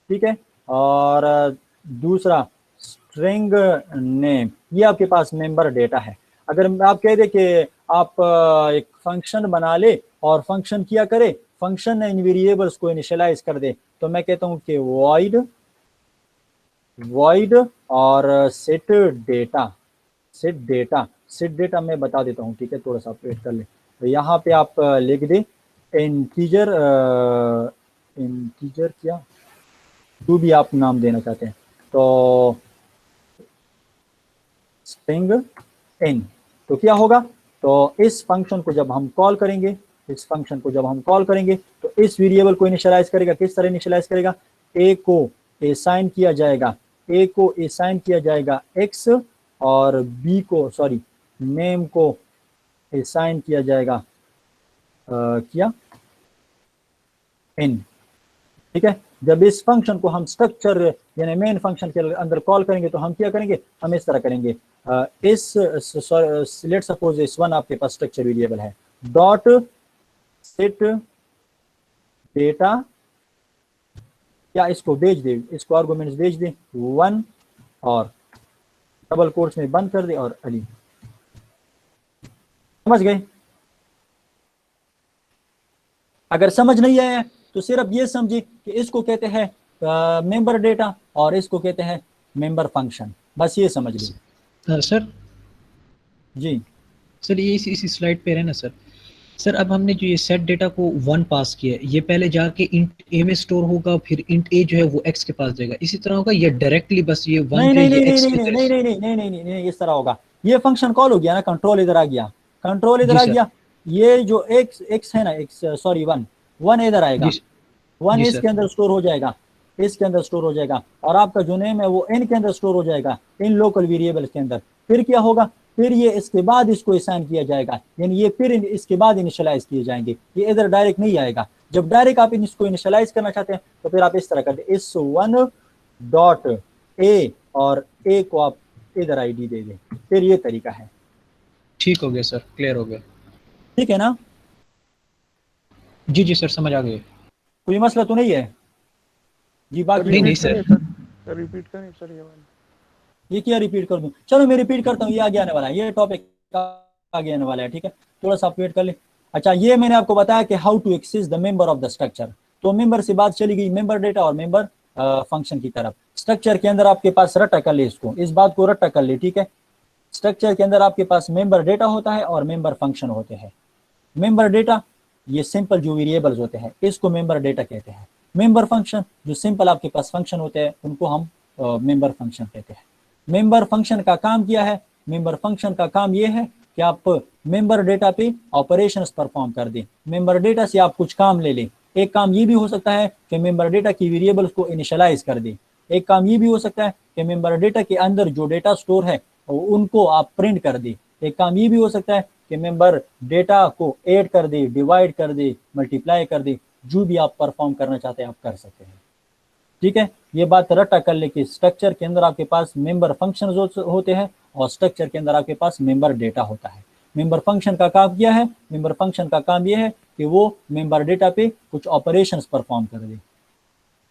ठीक है, और दूसरा स्ट्रिंग नेम, ये आपके पास मेंबर डेटा है। अगर आप कह दे कि आप एक फंक्शन बना ले और फंक्शन किया करे, फंक्शन इन वेरिएबल्स को इनिशियलाइज कर दे, तो मैं कहता हूँ कि वॉइड और सेट डेटा मैं बता देता हूँ, ठीक है, थोड़ा सा वेट कर ले। तो यहाँ पे आप लिख दे इंटीजर क्या जो भी आप नाम देना चाहते हैं, तो स्ट्रिंग इन। तो क्या होगा, तो इस फंक्शन को जब हम कॉल करेंगे, तो इस वेरिएबल को इनिशियलाइज करेगा। किस तरह इनिशियलाइज करेगा, ए को असाइन किया जाएगा एक्स और बी को नेम को असाइन किया जाएगा क्या इन, ठीक है। जब इस फंक्शन को हम स्ट्रक्चर यानी मेन फंक्शन के अंदर कॉल करेंगे तो हम क्या करेंगे, हम इस तरह करेंगे, लेट सपोज इस वन आपके पास स्ट्रक्चर वेरिएबल है, डॉट सेट डेटा, क्या इसको भेज दे, इसको आर्गुमेंट्स भेज दे 1 और डबल कोट्स में बंद कर दे और अली। समझ गए? अगर समझ नहीं आया तो सिर्फ ये समझिए कि इसको कहते हैं मेंबर डेटा और इसको कहते हैं मेंबर फंक्शन, बस ये समझ लीजिए। सर जी सर ये इसी स्लाइड पे है ना सर अब हमने जो ये सेट डेटा को 1 पास किया, ये पहले जाके इंट ए में स्टोर होगा, फिर इंट ए जो है वो एक्स के पास जाएगा, इसी तरह होगा, ये डायरेक्टली बस ये 1 नहीं जो नहीं है ये नहीं एक्स नहीं की नहीं तरफ नहीं से- नहीं नहीं नहीं नहीं नहीं इस तरह होगा। ये फंक्शन कॉल हो गया ना, कंट्रोल इधर आ गया, जी सर। ये जो एक्स है ना, एक्स सॉरी 1 इधर आएगा, जी 1 जी इसके सर। अंदर स्टोर हो जाएगा, इसके अंदर स्टोर हो जाएगा, और आपका जो नेम है वो इन के अंदर स्टोर हो जाएगा, इन लोकल वेरिएबल्स के अंदर। फिर क्या होगा, फिर ये इसके बाद इसको असाइन किया जाएगा, यानी ये फिर इसके बाद इनिशियलाइज किए जाएंगे, ये इधर डायरेक्ट नहीं आएगा। जब डायरेक्ट आप इसको इनिशियलाइज करना चाहते हैं तो फिर आप इस तरह करते, इस 1 डॉट ए और ए को आप इधर आईडी दे दें, फिर ये तरीका है। ठीक हो गया सर, क्लियर हो गया। ठीक है ना? जी जी सर, समझ आ गए। कोई मसला तो नहीं है जी? बाकी नहीं नहीं सर। रिपीट करें सर ये वाला। ये क्या रिपीट कर दूं? चलो मैं रिपीट करता हूँ, ये आगे आने वाला है, ये टॉपिक आगे आने वाला है, ठीक है, थोड़ा सा आप वेट कर ले। अच्छा, ये मैंने आपको बताया कि how to access the member of the structure. तो मेंबर से बात चली गई मेंबर डेटा और मेंबर फंक्शन की तरफ। स्ट्रक्चर के अंदर आपके पास रट्टा कर ले, इसको, इस बात को रट्टा कर ले, ठीक है। स्ट्रक्चर के अंदर आपके पास मेंबर डेटा होता है और मेंबर फंक्शन होते हैं। मेंबर डेटा ये सिंपल जो वेरिएबल्स होते हैं, इसको मेंबर डेटा कहते हैं। मेंबर फंक्शन जो सिंपल आपके पास फंक्शन होते हैं, उनको हम मेंबर फंक्शन कहते हैं। मेंबर फंक्शन का काम क्या है? मेंबर फंक्शन का काम ये है कि आप मेंबर डेटा पे ऑपरेशंस परफॉर्म कर दें। मेंबर डेटा से आप कुछ काम ले लें। एक काम ये भी हो सकता है कि मेंबर डेटा की वेरिएबल्स को इनिशियलाइज कर दें। एक काम ये भी हो सकता है कि मेंबर डेटा के अंदर जो डेटा स्टोर है उनको आप प्रिंट कर दें। एक काम ये भी हो सकता है कि मेंबर डेटा को ऐड कर दे, डिवाइड कर दे, मल्टीप्लाई कर दे, जो भी आप परफॉर्म करना चाहते हैं आप कर सकते हैं, ठीक है। ये बात रट्टा कर ले कि स्ट्रक्चर के अंदर आपके पास मेंबर फंक्शन होते हैं और स्ट्रक्चर के अंदर आपके पास मेंबर डेटा होता है। मेंबर फंक्शन का काम क्या है? मेंबर फंक्शन का काम यह है कि वो मेंबर डेटा पे कुछ ऑपरेशंस परफॉर्म कर दे,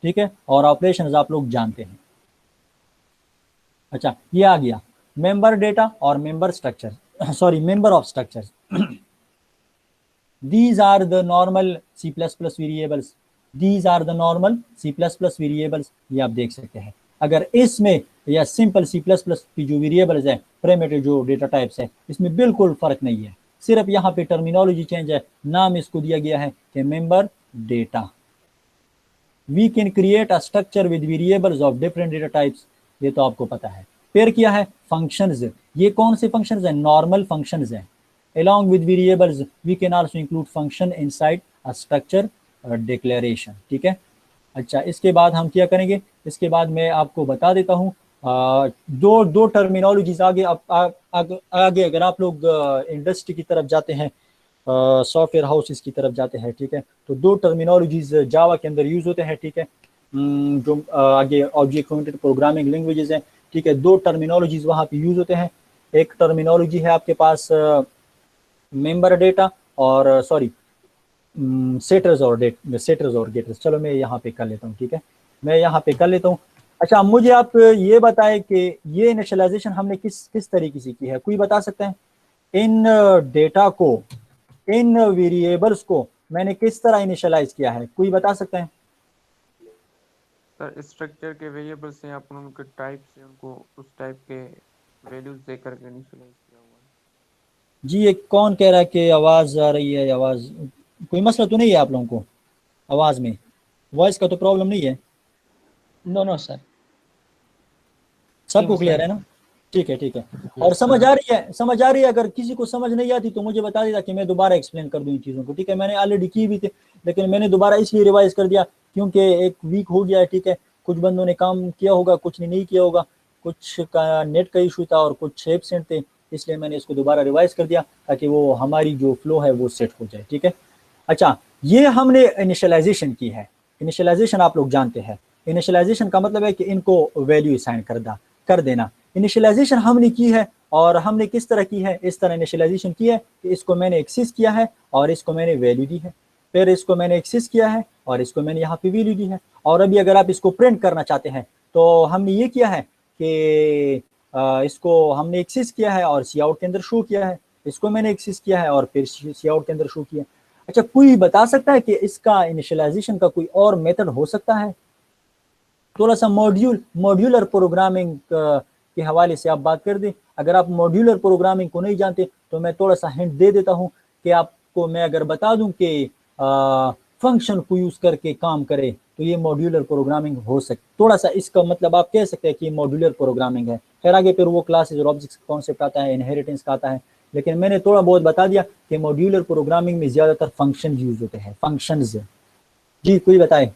ठीक है, और ऑपरेशंस आप लोग जानते हैं। अच्छा, ये आ गया मेंबर डेटा और member structure, sorry member of structures. These are the normal C++ variables. These are the normal C++ variables. ये आप देख सकते हैं। अगर इसमें या सिंपल C++ की जो वेरिएबल्स है, पैरामीटर जो डेटा टाइप्स है, इसमें बिल्कुल फर्क नहीं है, सिर्फ यहाँ पे टर्मिनोलॉजी चेंज है। नाम इसको दिया गया है कि member data. We can create a structure with variables of different data types, ये तो आपको पता है। फिर क्या है? फंक्शंस। ये कौन से फंक्शंस हैं? नॉर्मल फंक्शंस हैं। Along with variables, we can also include function inside a structure declaration, ठीक है। अच्छा, इसके बाद हम क्या करेंगे? इसके बाद मैं आपको बता देता हूँ दो टर्मिनोलॉजीज आगे। आगे अगर आप लोग इंडस्ट्री की तरफ जाते हैं, सॉफ्टवेयर हाउसेस की तरफ जाते हैं, ठीक है, तो 2 टर्मिनोलॉजीज जावा के अंदर यूज होते हैं, ठीक है, जो आगे ऑब्जेक्ट ओरिएंटेड प्रोग्रामिंग लैंग्वेजेस हैं, ठीक है। 2 टर्मिनोलॉजीज वहाँ पे यूज होते हैं। एक टर्मिनोलॉजी है आपके पास मेंबर डेटा और सॉरी सेटर्स और गेटर्स। चलो मैं यहाँ पे कर लेता हूँ, ठीक है, मैं यहाँ पे कर लेता हूँ। अच्छा, मुझे आप ये बताएं कि ये इनिशियलाइजेशन हमने किस तरीके से की है? कोई बता सकता है? इन डेटा को, इन वेरिएबल्स को मैंने किस तरह इनिशियलाइज किया है, कोई बता सकते हैं? सर स्ट्रक्चर के वेरिएबल से अपन उनके टाइप से उनको उस टाइप के वैल्यूज दे करके इनिशियलाइज किया हुआ है। जी, ये कौन कह रहा है कि आवाज़ आ रही है? आवाज़, कोई मसला तो नहीं है आप लोगों को आवाज़ में? वॉइस का तो प्रॉब्लम नहीं है? नो नो सर, सबको क्लियर है ना? ठीक है, ठीक है। और समझ आ रही है? समझ आ रही है? अगर किसी को समझ नहीं आती तो मुझे बता देता कि मैं दोबारा एक्सप्लेन कर दूं इन चीज़ों को, ठीक है? मैंने ऑलरेडी की भी थी, लेकिन मैंने दोबारा इसलिए रिवाइज कर दिया क्योंकि एक वीक हो गया है, ठीक है? कुछ बंदों ने काम किया होगा, कुछ ने नहीं किया होगा, कुछ का नेट का इशू था और कुछ एबसेंट थे, इसलिए मैंने इसको दोबारा रिवाइज कर दिया ताकि वो हमारी जो फ्लो है वो सेट हो जाए, ठीक है? अच्छा, ये हमने इनिशियलाइजेशन की है। इनिशियलाइजेशन आप लोग जानते हैं, इनिशियलाइजेशन का मतलब है कि इनको वैल्यू असाइन कर देना। इनिशियलाइजेशन हमने की है, और हमने किस तरह की है? इस तरह इनिशियलाइजेशन की है कि इसको मैंने एक्सेस किया है और इसको मैंने वैल्यू दी है, फिर इसको मैंने एक्सेस किया है और इसको मैंने यहाँ पे वैल्यू दी है। और अभी अगर आप इसको प्रिंट करना चाहते हैं तो हमने ये किया है कि इसको हमने एक्सेस किया है और सी आउट के अंदर शो किया है, इसको मैंने एक्सेस किया है और फिर सी आउट के अंदर शो किया। अच्छा, कोई बता सकता है कि इसका इनिशियलाइजेशन का कोई और मेथड हो सकता है? थोड़ा सा मॉड्यूलर प्रोग्रामिंग के हवाले से आप बात कर दें। अगर आप मॉड्यूलर प्रोग्रामिंग को नहीं जानते तो मैं थोड़ा सा हिंट दे देता हूं कि आपको मैं अगर बता दूं कि फंक्शन को यूज करके काम करे तो ये मॉड्यूलर प्रोग्रामिंग हो सकती। थोड़ा सा इसका मतलब आप कह सकते हैं कि मॉड्यूलर प्रोग्रामिंग है। खैर आगे फिर वो क्लासेज और ऑब्जेक्ट्स कॉन्सेप्ट आता है, इनहेरिटेंस का आता है, लेकिन मैंने थोड़ा बहुत बता दिया कि मॉड्यूलर प्रोग्रामिंग में ज्यादातर फंक्शन यूज होते हैं, फंक्शंस। जी, कोई बताए?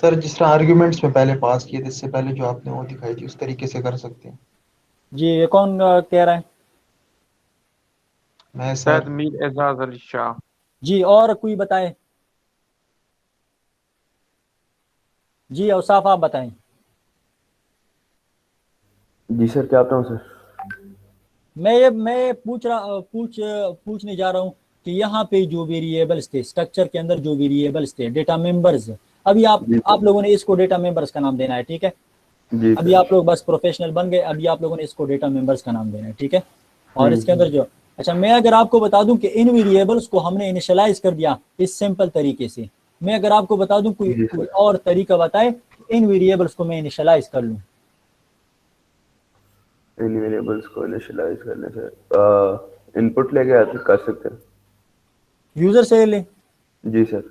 सर जिस तरह आर्ग्यूमेंट्स में पहले पास किए थे, इससे पहले जो आपने वो दिखाई थी, उस तरीके से कर सकते हैं। जी, ये कौन कह रहा है? मैं शायद सर मीर एजाज अली शाह। जी, और कोई बताए? जी औसाफ आप बताएं। जी सर, क्या बताऊँ सर? मैं पूछने जा रहा हूँ कि यहाँ पे जो वेरिएबल्स थे, स्ट्रक्चर के अंदर जो वेरिएबल्स थे, डेटा मेंबर्स, अभी जी आप सर। लोगों ने इसको डेटा मेंबर्स का नाम देना है, ठीक है? जी अभी सर। आप लोग बस प्रोफेशनल बन गए, अभी आप लोगों ने इसको डेटा मेंबर्स का नाम देना है, ठीक है? और इसके अंदर जो, अच्छा, मैं अगर आपको बता दूं कि इन वेरिएबल्स को हमने इनिशियलाइज कर दिया इस सिंपल तरीके से, मैं अगर आपको बता दूं जी कोई सर। और तरीका बताए इन वेरिएबल्स को मैं इनिशियलाइज कर लूं। इन वेरिएबल्स को इनिशियलाइज करने से इनपुट लेके आते कर सकते हैं। यूजर से ले, जी सर।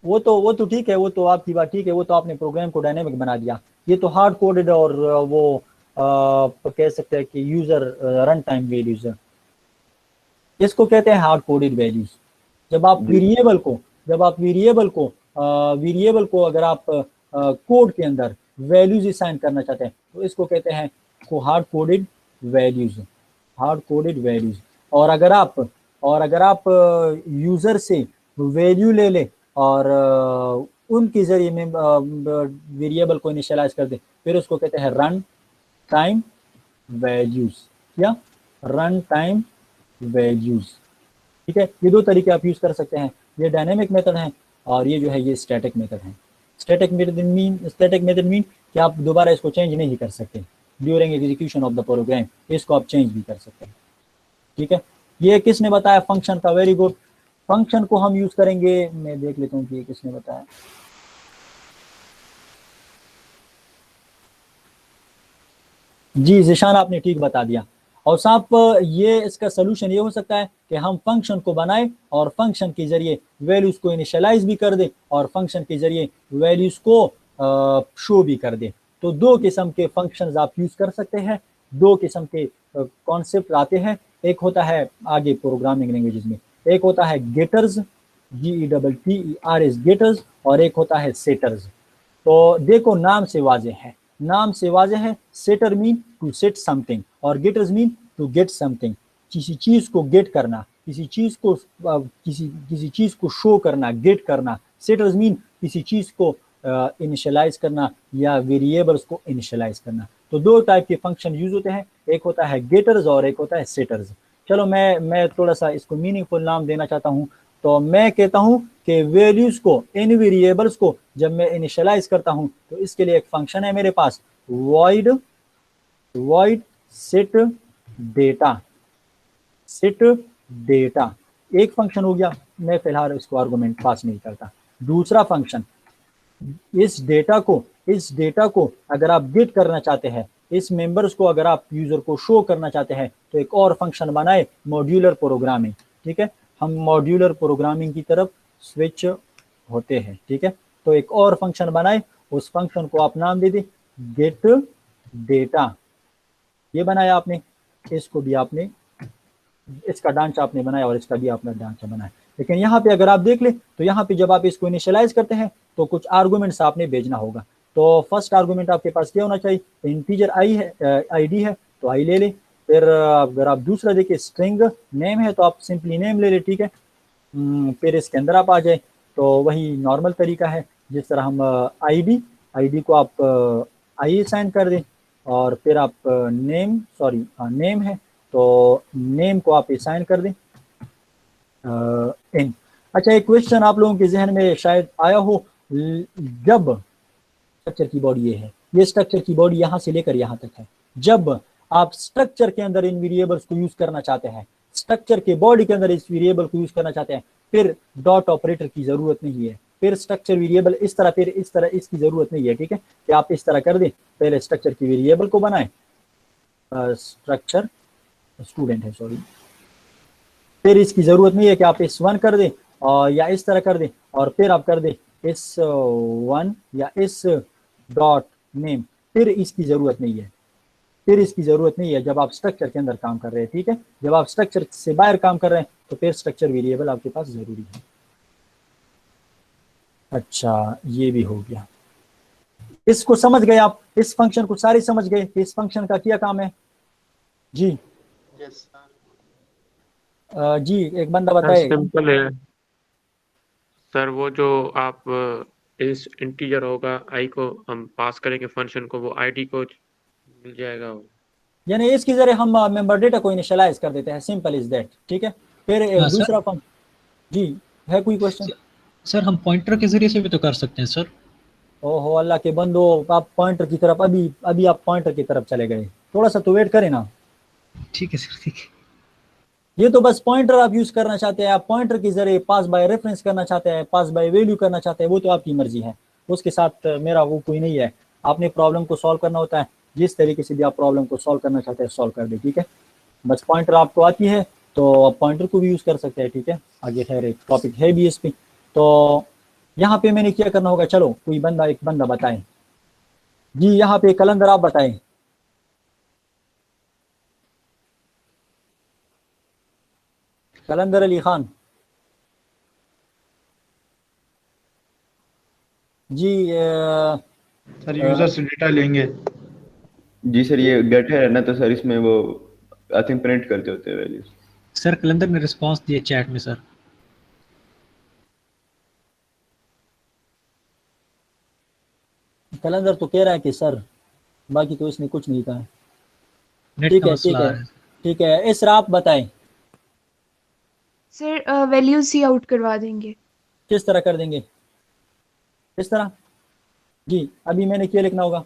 वो तो ठीक है, वो तो आपकी बात ठीक है, वो तो आपने प्रोग्राम को डायनेमिक बना दिया। ये तो हार्ड कोडेड और वो कह सकते हैं कि यूजर रन टाइम वैल्यूज, इसको कहते हैं हार्ड कोडेड वैल्यूज। जब आप जी वेरिएबल को अगर आप कोड के अंदर वैल्यूज असाइन करना चाहते हैं तो इसको कहते हैं को hard coded values, hard coded values. और अगर आप यूजर से वैल्यू ले लें और उनके जरिए में वेरिएबल को इनिशियलाइज कर दें, फिर उसको कहते हैं रन टाइम वैल्यूज या रन टाइम वैल्यूज, ठीक है? ये दो तरीके आप यूज कर सकते हैं, ये डायनेमिक मेथड है और ये जो है ये स्टैटिक मेथड है। स्टैटिक मेथड मीन कि आप दोबारा इसको चेंज नहीं कर सकते during execution of the program, इसको आप चेंज भी कर सकते हैं, ठीक है? ये किसने बताया फंक्शन का? Very good. फंक्शन को हम यूज करेंगे, मैं देख लेता हूँ कि ये किसने बताया। जी जिशान, आपने ठीक बता दिया। और साहब ये इसका सोल्यूशन ये हो सकता है कि हम फंक्शन को बनाएं और फंक्शन के जरिए वैल्यूज को इनिशियलाइज भी कर दें और फंक्शन के जरिए वैल्यूज को शो भी कर दें। तो दो किस्म के फंक्शंस आप यूज कर सकते हैं, दो किस्म के कॉन्सेप्ट आते हैं। एक होता है आगे प्रोग्रामिंग लैंग्वेजेस में, एक होता है गेटर्स, GETTERS गेटर्स, और एक होता है सेटर्स। तो देखो नाम से वाजे है, setter mean to set something और getters mean to get something. किसी चीज को गेट करना, किसी चीज को शो करना, गेट करना। सेटर्स मीन किसी चीज को इनिशियलाइज करना या वेरिएबल्स को इनिशियलाइज करना। तो दो टाइप के फंक्शन यूज होते हैं, एक होता है गेटर्स और एक होता है सेटर्स। चलो मैं थोड़ा सा इसको मीनिंगफुल नाम देना चाहता हूँ, तो मैं कहता हूं कि वैल्यूज को, इन वेरिएबल्स को जब मैं इनिशियलाइज करता हूं तो इसके लिए एक फंक्शन है मेरे पास, void set data। Set data, एक फंक्शन हो गया, मैं फिलहाल इसको आर्गुमेंट पास नहीं करता। दूसरा फंक्शन, इस डेटा को अगर आप गेट करना चाहते हैं, इस मेंबर्स को अगर आप यूजर को शो करना चाहते हैं, तो एक और फंक्शन बनाए, मॉड्यूलर प्रोग्रामिंग। ठीक है, हम मॉड्यूलर प्रोग्रामिंग की तरफ स्विच होते हैं। ठीक है, तो एक और फंक्शन बनाए, उस फंक्शन को आप नाम दे दें गेट डेटा। ये बनाया आपने, इसको भी आपने, इसका ढांचा आपने बनाया और इसका भी आपने ढांचा बनाया। लेकिन यहाँ पे अगर आप देख ले, तो यहाँ पे जब आप इसको इनिशियलाइज करते हैं तो कुछ आर्गुमेंट्स आपने भेजना होगा। तो फर्स्ट आर्गुमेंट आपके पास क्या होना चाहिए, इंटीजर आई है, आईडी है तो आई ले ले। फिर अगर आप दूसरा देखिए स्ट्रिंग नेम है तो आप सिंपली नेम ले ले। ठीक है, फिर इसके अंदर आप आ जाए तो वही नॉर्मल तरीका है, जिस तरह हम आईडी को आप आई साइन कर दें, और फिर आप नेम है तो नेम को आप असाइन कर दें इन। अच्छा, एक क्वेश्चन आप लोगों के जहन में शायद आया हो, जब स्ट्रक्चर की बॉडी ये है, ये स्ट्रक्चर की बॉडी यहाँ से लेकर यहाँ तक है, जब आप स्ट्रक्चर के अंदर इन वेरिएबल्स को यूज करना चाहते हैं, स्ट्रक्चर के बॉडी के अंदर इस वेरिएबल को यूज करना चाहते हैं, फिर डॉट ऑपरेटर की जरूरत नहीं है, फिर स्ट्रक्चर वेरिएबल इस तरह, फिर इस तरह, इसकी जरूरत नहीं है। ठीक है, कि आप इस तरह कर दें, पहले स्ट्रक्चर की वेरिएबल को बनाएं, स्ट्रक्चर स्टूडेंट है सॉरी, फिर इसकी जरूरत नहीं है कि आप इस वन कर दें और या इस तरह कर दें, और फिर आप कर दें इस वन या इस डॉट नेम, फिर इसकी जरूरत नहीं है, फिर इसकी जरूरत नहीं है जब आप स्ट्रक्चर के अंदर काम कर रहे हैं। ठीक है, जब आप स्ट्रक्चर से बाहर काम कर रहे हैं तो फिर स्ट्रक्चर वेरिएबल आपके पास जरूरी है। अच्छा, ये भी हो गया, इसको समझ गए आप, इस फंक्शन को सारे समझ गए कि इस फंक्शन का क्या काम है। जी जी, एक बंदा बताए। सिंपल है सर, वो जो आप इस इंटीजर होगा आई को हम पास करेंगे फंक्शन को, वो आईडी को मिल जाएगा वो। यानी इसके जरिए हम मेंबर डेटा को इनिशियलाइज कर देते हैं, सिंपल इज दैट। ठीक है, फिर हाँ, दूसरा फंक्शन, जी है कोई क्वेश्चन? सर हम पॉइंटर के जरिए से भी तो कर सकते हैं सर। ओहो अल्लाह के बंदो, आप पॉइंटर की तरफ अभी आप पॉइंटर की तरफ चले गए, थोड़ा सा तो वेट करें ना। ठीक है सर, ठीक है। ये तो बस पॉइंटर आप यूज करना चाहते हैं, आप पॉइंटर के जरिए पास बाय रेफरेंस करना चाहते हैं, पास बाय वैल्यू करना चाहते हैं, वो तो आपकी मर्जी है, उसके साथ मेरा वो कोई नहीं है। आपने प्रॉब्लम को सॉल्व करना होता है, जिस तरीके से भी आप प्रॉब्लम को सॉल्व करना चाहते हैं सॉल्व कर दे। ठीक है, बस पॉइंटर आपको आती है तो आप पॉइंटर को भी यूज कर सकते हैं। ठीक है, आगे खैर एक टॉपिक है भी इस पे। तो यहाँ पे मैंने क्या करना होगा, चलो कोई बंदा, एक बंदा बताएं जी, यहाँ पे कलंदर आप बताएं। कलंदर अली खान जी। सर यूजर से डेटा लेंगे। जी सर, ये गेट है ना, तो सर इसमें वो आई थिंक प्रिंट करते होते हैं वैल्यूज। सर कलंदर ने रिस्पांस दिया चैट में सर। कलंदर तो कह रहा है कि सर, बाकी तो इसने कुछ नहीं कहा। नेट ठीक का है, ठीक मसला है, है। ठीक है, इसरा आप बताएं सर वैल्यूज सी आउट करवा देंगे। किस तरह कर देंगे, किस तरह? जी, अभी मैंने क्या लिखना होगा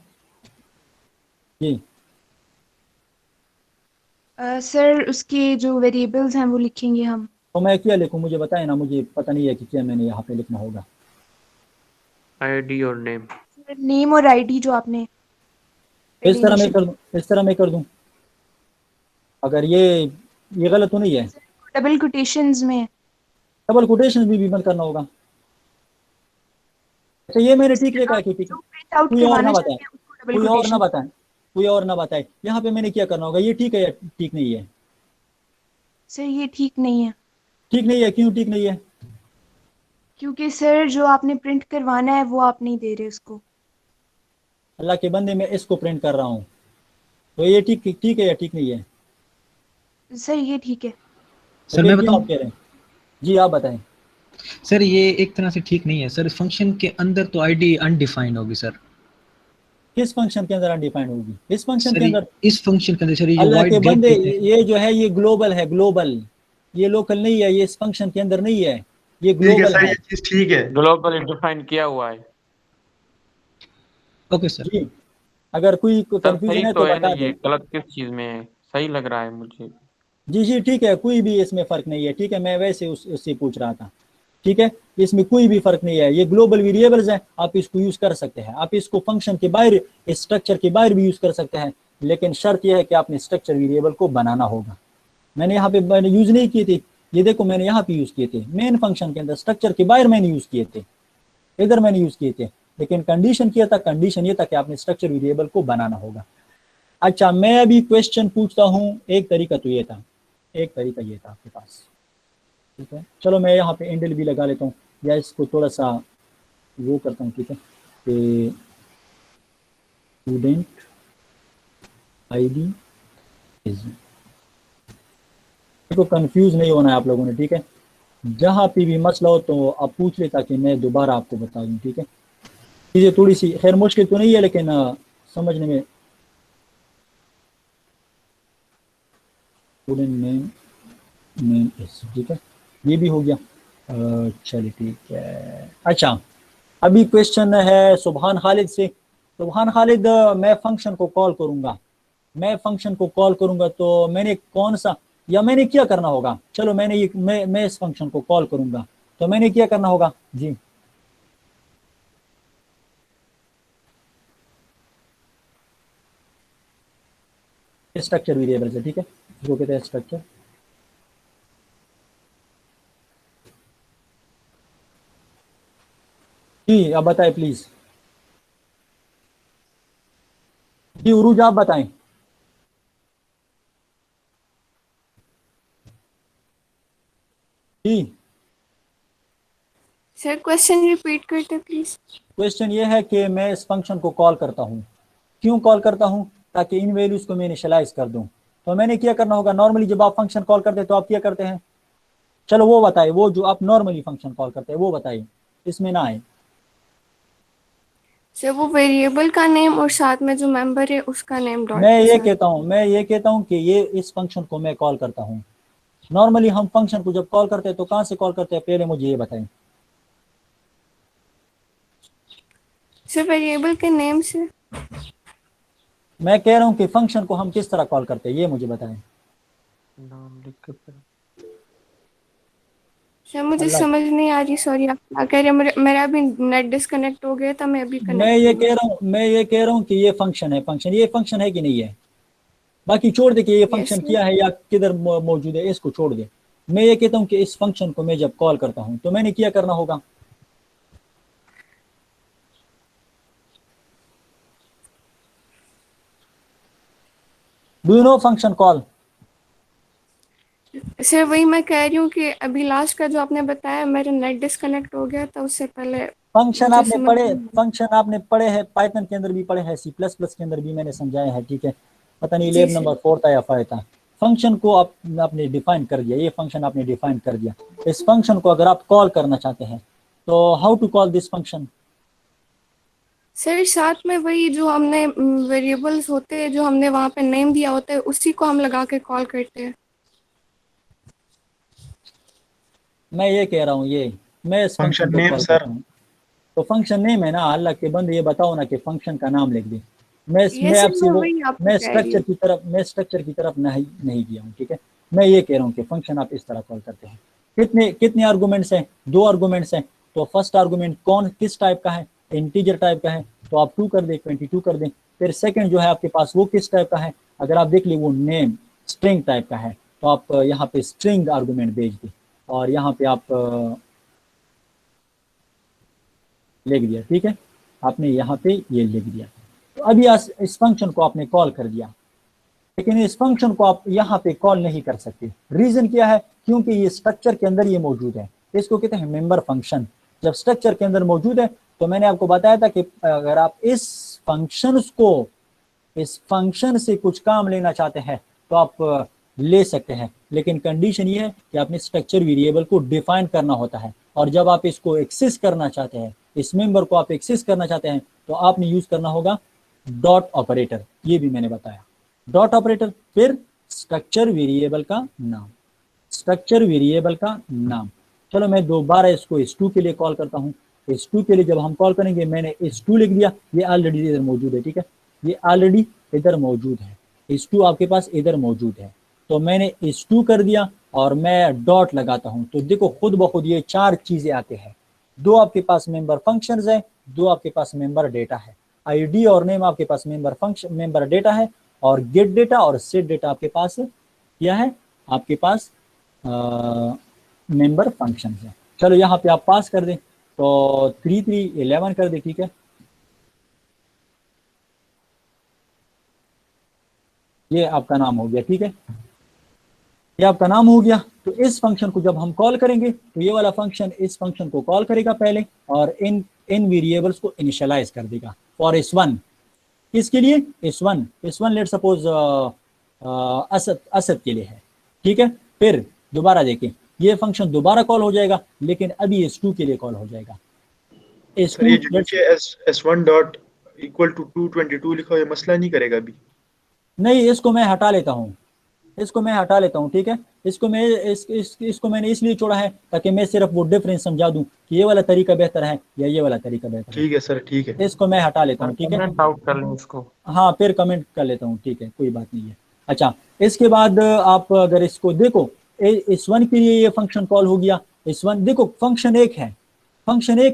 जी? सर उसके जो वेरिएबल्स हैं वो लिखेंगे हम। तो मैं क्या लिखूं, मुझे बताएं ना, मुझे पता नहीं है कि क्या मैंने यहाँ पे लिखना होगा। आईडी और नेम। नेम और आईडी जो आपने इस तरह मैं कर दूं, इस तरह मैं कर दूं, अगर ये गलत तो नहीं है? डबल कोटेशंस में। डबल कोटेशन भी बंद करना होगा। अच्छा, ये मैंने ठीक लिखा है कि ठीक है, प्रिंट आउट कोई और करवाना ना चाहते बताए, हैं उसको डबल कोई और ना कोटेशन। बताए, कोई और ना बताए, यहाँ पे मैंने क्या करना होगा, ये ठीक है या ठीक नहीं है? सर ये ठीक नहीं है, ठीक नहीं है, क्यों ठीक नहीं है? क्योंकि सर जो आपने प्रिंट करवाना है वो आप नहीं दे रहे उसको। अल्लाह के बंदे, मैं इसको प्रिंट कर रहा हूँ, तो ये ठीक ठीक है या ठीक नहीं है? सर ये ठीक है। सर तो मैं फिर क्यों बताऊं? आप कह रहे हैं? जी आप बताएं। सर ये एक तरह से ठीक नहीं है सर, फंक्शन के अंदर तो आईडी अनडिफाइंड होगी सर। किस फंक्शन के अंदर अनडिफाइंड होगी? इस फंक्शन सर के अंदर? इस फंक्शन के अंदर सर ये जो अल्लाह वाइड के गेट बंदे, देते हैं। ये जो है ये ग्लोबल है, ग्लोबल, ये लोकल नहीं है, ये इस फंक्शन के अंदर नहीं है, ये ठीक है ग्लोबल सर, है। ये चीज ठीक है। ग्लोबल डिफाइन किया हुआ है ओके सर। जी, अगर कोई सर। कंफ्यूजन सही है तो तो है ना, बता ये दें। गलत किस चीज में है? सही लग रहा है मुझे। जी जी ठीक है, कोई भी इसमें फ़र्क नहीं है, ठीक है, मैं वैसे उससे पूछ रहा था, ठीक है, इसमें कोई भी फ़र्क नहीं है, ये ग्लोबल वेरिएबल्स हैं, आप इसको यूज़ कर सकते हैं, आप इसको फंक्शन के बाहर, इस स्ट्रक्चर के बाहर भी यूज़ कर सकते हैं, लेकिन शर्त यह है कि आपने स्ट्रक्चर वेरिएबल को बनाना होगा। मैंने यहाँ पे मैंने यूज़ नहीं किए थे, ये देखो मैंने यहाँ पे यूज़ किए थे मेन फंक्शन के अंदर, स्ट्रक्चर के बाहर मैंने यूज़ किए थे, इधर मैंने यूज़ किए थे, लेकिन कंडीशन किया था, कंडीशन ये था कि आपने स्ट्रक्चर वेरिएबल को बनाना होगा। अच्छा, मैं अभी क्वेश्चन पूछता हूँ, एक तरीका तो ये था, एक तरीका ये था आपके पास, ठीक है, चलो मैं यहाँ पे एंडल भी लगा लेता हूँ, या इसको थोड़ा सा वो करता हूँ, ठीक है, कि स्टूडेंट आईडी इज, देखो कंफ्यूज नहीं होना है आप लोगों ने, ठीक है, जहाँ पे भी मसला हो तो आप पूछ ले ताकि मैं दोबारा आपको बता दूँ, ठीक है, चीज़ें थोड़ी सी खैर मुश्किल तो नहीं है, लेकिन समझने में, स्टूडेंट नेम इज, ठीक है, ये भी हो गया, चलिए ठीक है। अच्छा, अभी क्वेश्चन है सुभान खालिद से। सुभान खालिद, मैं फंक्शन को कॉल करूंगा, मैं फंक्शन को कॉल करूंगा तो मैंने कौन सा, या मैंने क्या करना होगा, चलो मैंने ये मैं इस फंक्शन को कॉल करूंगा तो मैंने क्या करना होगा जी, स्ट्रक्चर वेरिएबल से, ठीक है, जो कहते हैं स्ट्रक्चर, जी अब बताएं प्लीज, जी उरूज आप बताएं। जी सर क्वेश्चन रिपीट करते प्लीज। क्वेश्चन ये है कि मैं इस फंक्शन को कॉल करता हूँ, क्यों कॉल करता हूँ, ताकि इन वैल्यूज को मैं इनिशियलाइज कर दूं, तो मैंने क्या करना होगा, नॉर्मली जब आप फंक्शन कॉल करते हैं तो आप क्या करते हैं, चलो वो बताइए, वो जो आप नॉर्मली फंक्शन कॉल करते हैं वो बताइए, इसमें ना आए। सर वो वेरिएबल का नेम और साथ में जो मेंबर है उसका नेम डॉट मैं के ये साथ। कहता हूँ कि ये इस फंक्शन को मैं कॉल करता हूँ, नॉर्मली हम फंक्शन को जब कॉल करते हैं तो कहाँ से कॉल करते हैं, पहले मुझे ये बताएं। सर वेरिएबल के नेम से। मैं कह रहा हूँ कि फंक्शन को हम किस तरह कॉल करते हैं, ये मुझे बताएं। नाम लिख के फिर सर मुझे अल्लाह, समझ नहीं आ रही, सॉरी आप क्या कह रहे हैं, मेरा अभी नेट डिस्कनेक्ट हो गया था, मैं अभी मैं कनेक्ट ये हुई। कह रहा हूँ मैं ये कह रहा हूँ कि ये फंक्शन है, फंक्शन, ये फंक्शन है कि नहीं है, बाकी छोड़ दे कि ये यस फंक्शन सर। क्या है या किधर मौजूद है, इसको छोड़ दे। मैं ये कहता हूँ कि इस फंक्शन को मैं जब कॉल करता हूँ तो मैंने क्या करना होगा, do you know function call. Sir वही मैं कह रही हूँ कि अभी लास्ट का जो आपने बताया मेरा नेट डिस्कनेक्ट हो गया था, उससे पहले फंक्शन मुझे आपने समझ पढ़े, नहीं आ रही। फंक्शन आपने पढ़े हैं, पाइथन के अंदर भी पढ़े हैं, सी प्लस प्लस के अंदर भी मैंने समझाया है, ठीक है, पता नहीं जी लेब सर। नंबर 4 था या 5 था। फंक्शन को आपने डिफाइन कर दिया, ये फंक्शन आपने डिफाइन कर दिया, इस फंक्शन को अगर आप कॉल करना चाहते हैं तो how to call this function. Sir साथ में वही जो हमने वेरिएबल्स होते हैं जो हमने वहाँ पे नेम दिया होता है उसी को हम लगा के कॉल करते हैं। मैं ये कह रहा हूँ, ये मैं इस फंक्शन फंक्शन को नेम कॉल सर। करता हूँ, तो फंक्शन नेम है ना, अल्लाह के बंदे ये बताओ ना कि फंक्शन का नाम लिख दे। ये मैं सर आपसे मैं वो, वही आपको कह रही हूँ। मैं स्ट्रक्चर की तरफ नहीं गया हूँ, ठीक है, मैं ये कह रहा हूँ कि फंक्शन आप इस तरह कॉल करते हैं। कितने कितने आर्गूमेंट्स हैं, 2 आर्गूमेंट्स हैं, तो फर्स्ट आर्गूमेंट कौन किस टाइप का है, इंटीजर टाइप का है, तो आप 2 कर दें, 22 कर दें। फिर सेकंड जो है आपके पास वो किस टाइप का है, अगर आप देख ली वो नेम स्ट्रिंग टाइप का है, तो आप यहाँ पे स्ट्रिंग आर्गूमेंट भेज दें, और यहाँ पे आप लिख दिया, ठीक है, आपने यहाँ पे ये लिख दिया। तो अभी इस फंक्शन को आपने कॉल कर दिया, लेकिन इस फंक्शन को आप यहाँ पे कॉल नहीं कर सकते। रीजन क्या है, क्योंकि ये स्ट्रक्चर के अंदर ये मौजूद है, इसको कहते हैं मेंबर फंक्शन। जब स्ट्रक्चर के अंदर मौजूद है तो मैंने आपको बताया था कि अगर आप इस फंक्शन से कुछ काम लेना चाहते हैं तो आप ले सकते हैं, लेकिन कंडीशन ये है कि आपने स्ट्रक्चर वेरिएबल को डिफाइन करना होता है, और जब आप इसको एक्सेस करना चाहते हैं, इस मेंबर को आप एक्सेस करना चाहते हैं, तो आपने यूज करना होगा डॉट ऑपरेटर, ये भी मैंने बताया, डॉट ऑपरेटर, फिर स्ट्रक्चर वेरिएबल का नाम, स्ट्रक्चर वेरिएबल का नाम। चलो मैं दोबारा इसको s2 के लिए कॉल करता हूँ। s2 के लिए जब हम कॉल करेंगे, मैंने s2 लिख दिया, ये ऑलरेडी इधर मौजूद है, ठीक है, ये ऑलरेडी इधर मौजूद है, s2 आपके पास इधर मौजूद है। तो मैंने is2 कर दिया और मैं डॉट लगाता हूँ, तो देखो खुद ब खुद ये 4 चीजें आते हैं। 2 आपके पास मेंबर फंक्शंस है, 2 आपके पास मेंबर डेटा है, आईडी और नेम आपके पास मेंबर फंक्शन मेंबर डेटा है, और गेट डेटा और सेट डेटा आपके पास क्या है, आपके पास मेंबर फंक्शन है। चलो यहाँ पे आप पास कर दें, तो 3 3 11 कर दे, ठीक है। ये आपका नाम हो गया, ठीक है, ये आपका नाम हो गया। तो इस फंक्शन को जब हम कॉल करेंगे तो ये वाला फंक्शन इस फंक्शन को कॉल करेगा पहले, और इन वेरिएबल्स को इनिशियलाइज कर देगा फॉर s1। किसके लिए? s1 लेट सपोज असद के लिए है, ठीक है। फिर दोबारा देखें, ये फंक्शन दोबारा कॉल हो जाएगा, लेकिन अभी s2 के लिए कॉल हो जाएगा। सर ये जो नीचे s1 डॉट इक्वल टू 222 लिखा है, ये मसला नहीं करेगा अभी? नहीं, इसको मैं हटा लेता हूँ, इसको मैं हटा लेता हूँ, ठीक है। इसको मैं इसको मैंने इसलिए छोड़ा है ताकि मैं सिर्फ वो डिफरेंस समझा दूं कि ये वाला तरीका बेहतर है या ये वाला तरीका बेहतर है। ठीक है सर, ठीक है। इसको मैं हटा लेता हूँ, ठीक है। कमेंट आउट कर लें इसको। हाँ, फिर कमेंट कर लेता हूँ, ठीक है, कोई बात नहीं है। अच्छा, इसके बाद आप अगर इसको देखो, s1 के लिए ये फंक्शन कॉल हो गया। s1 देखो फंक्शन एक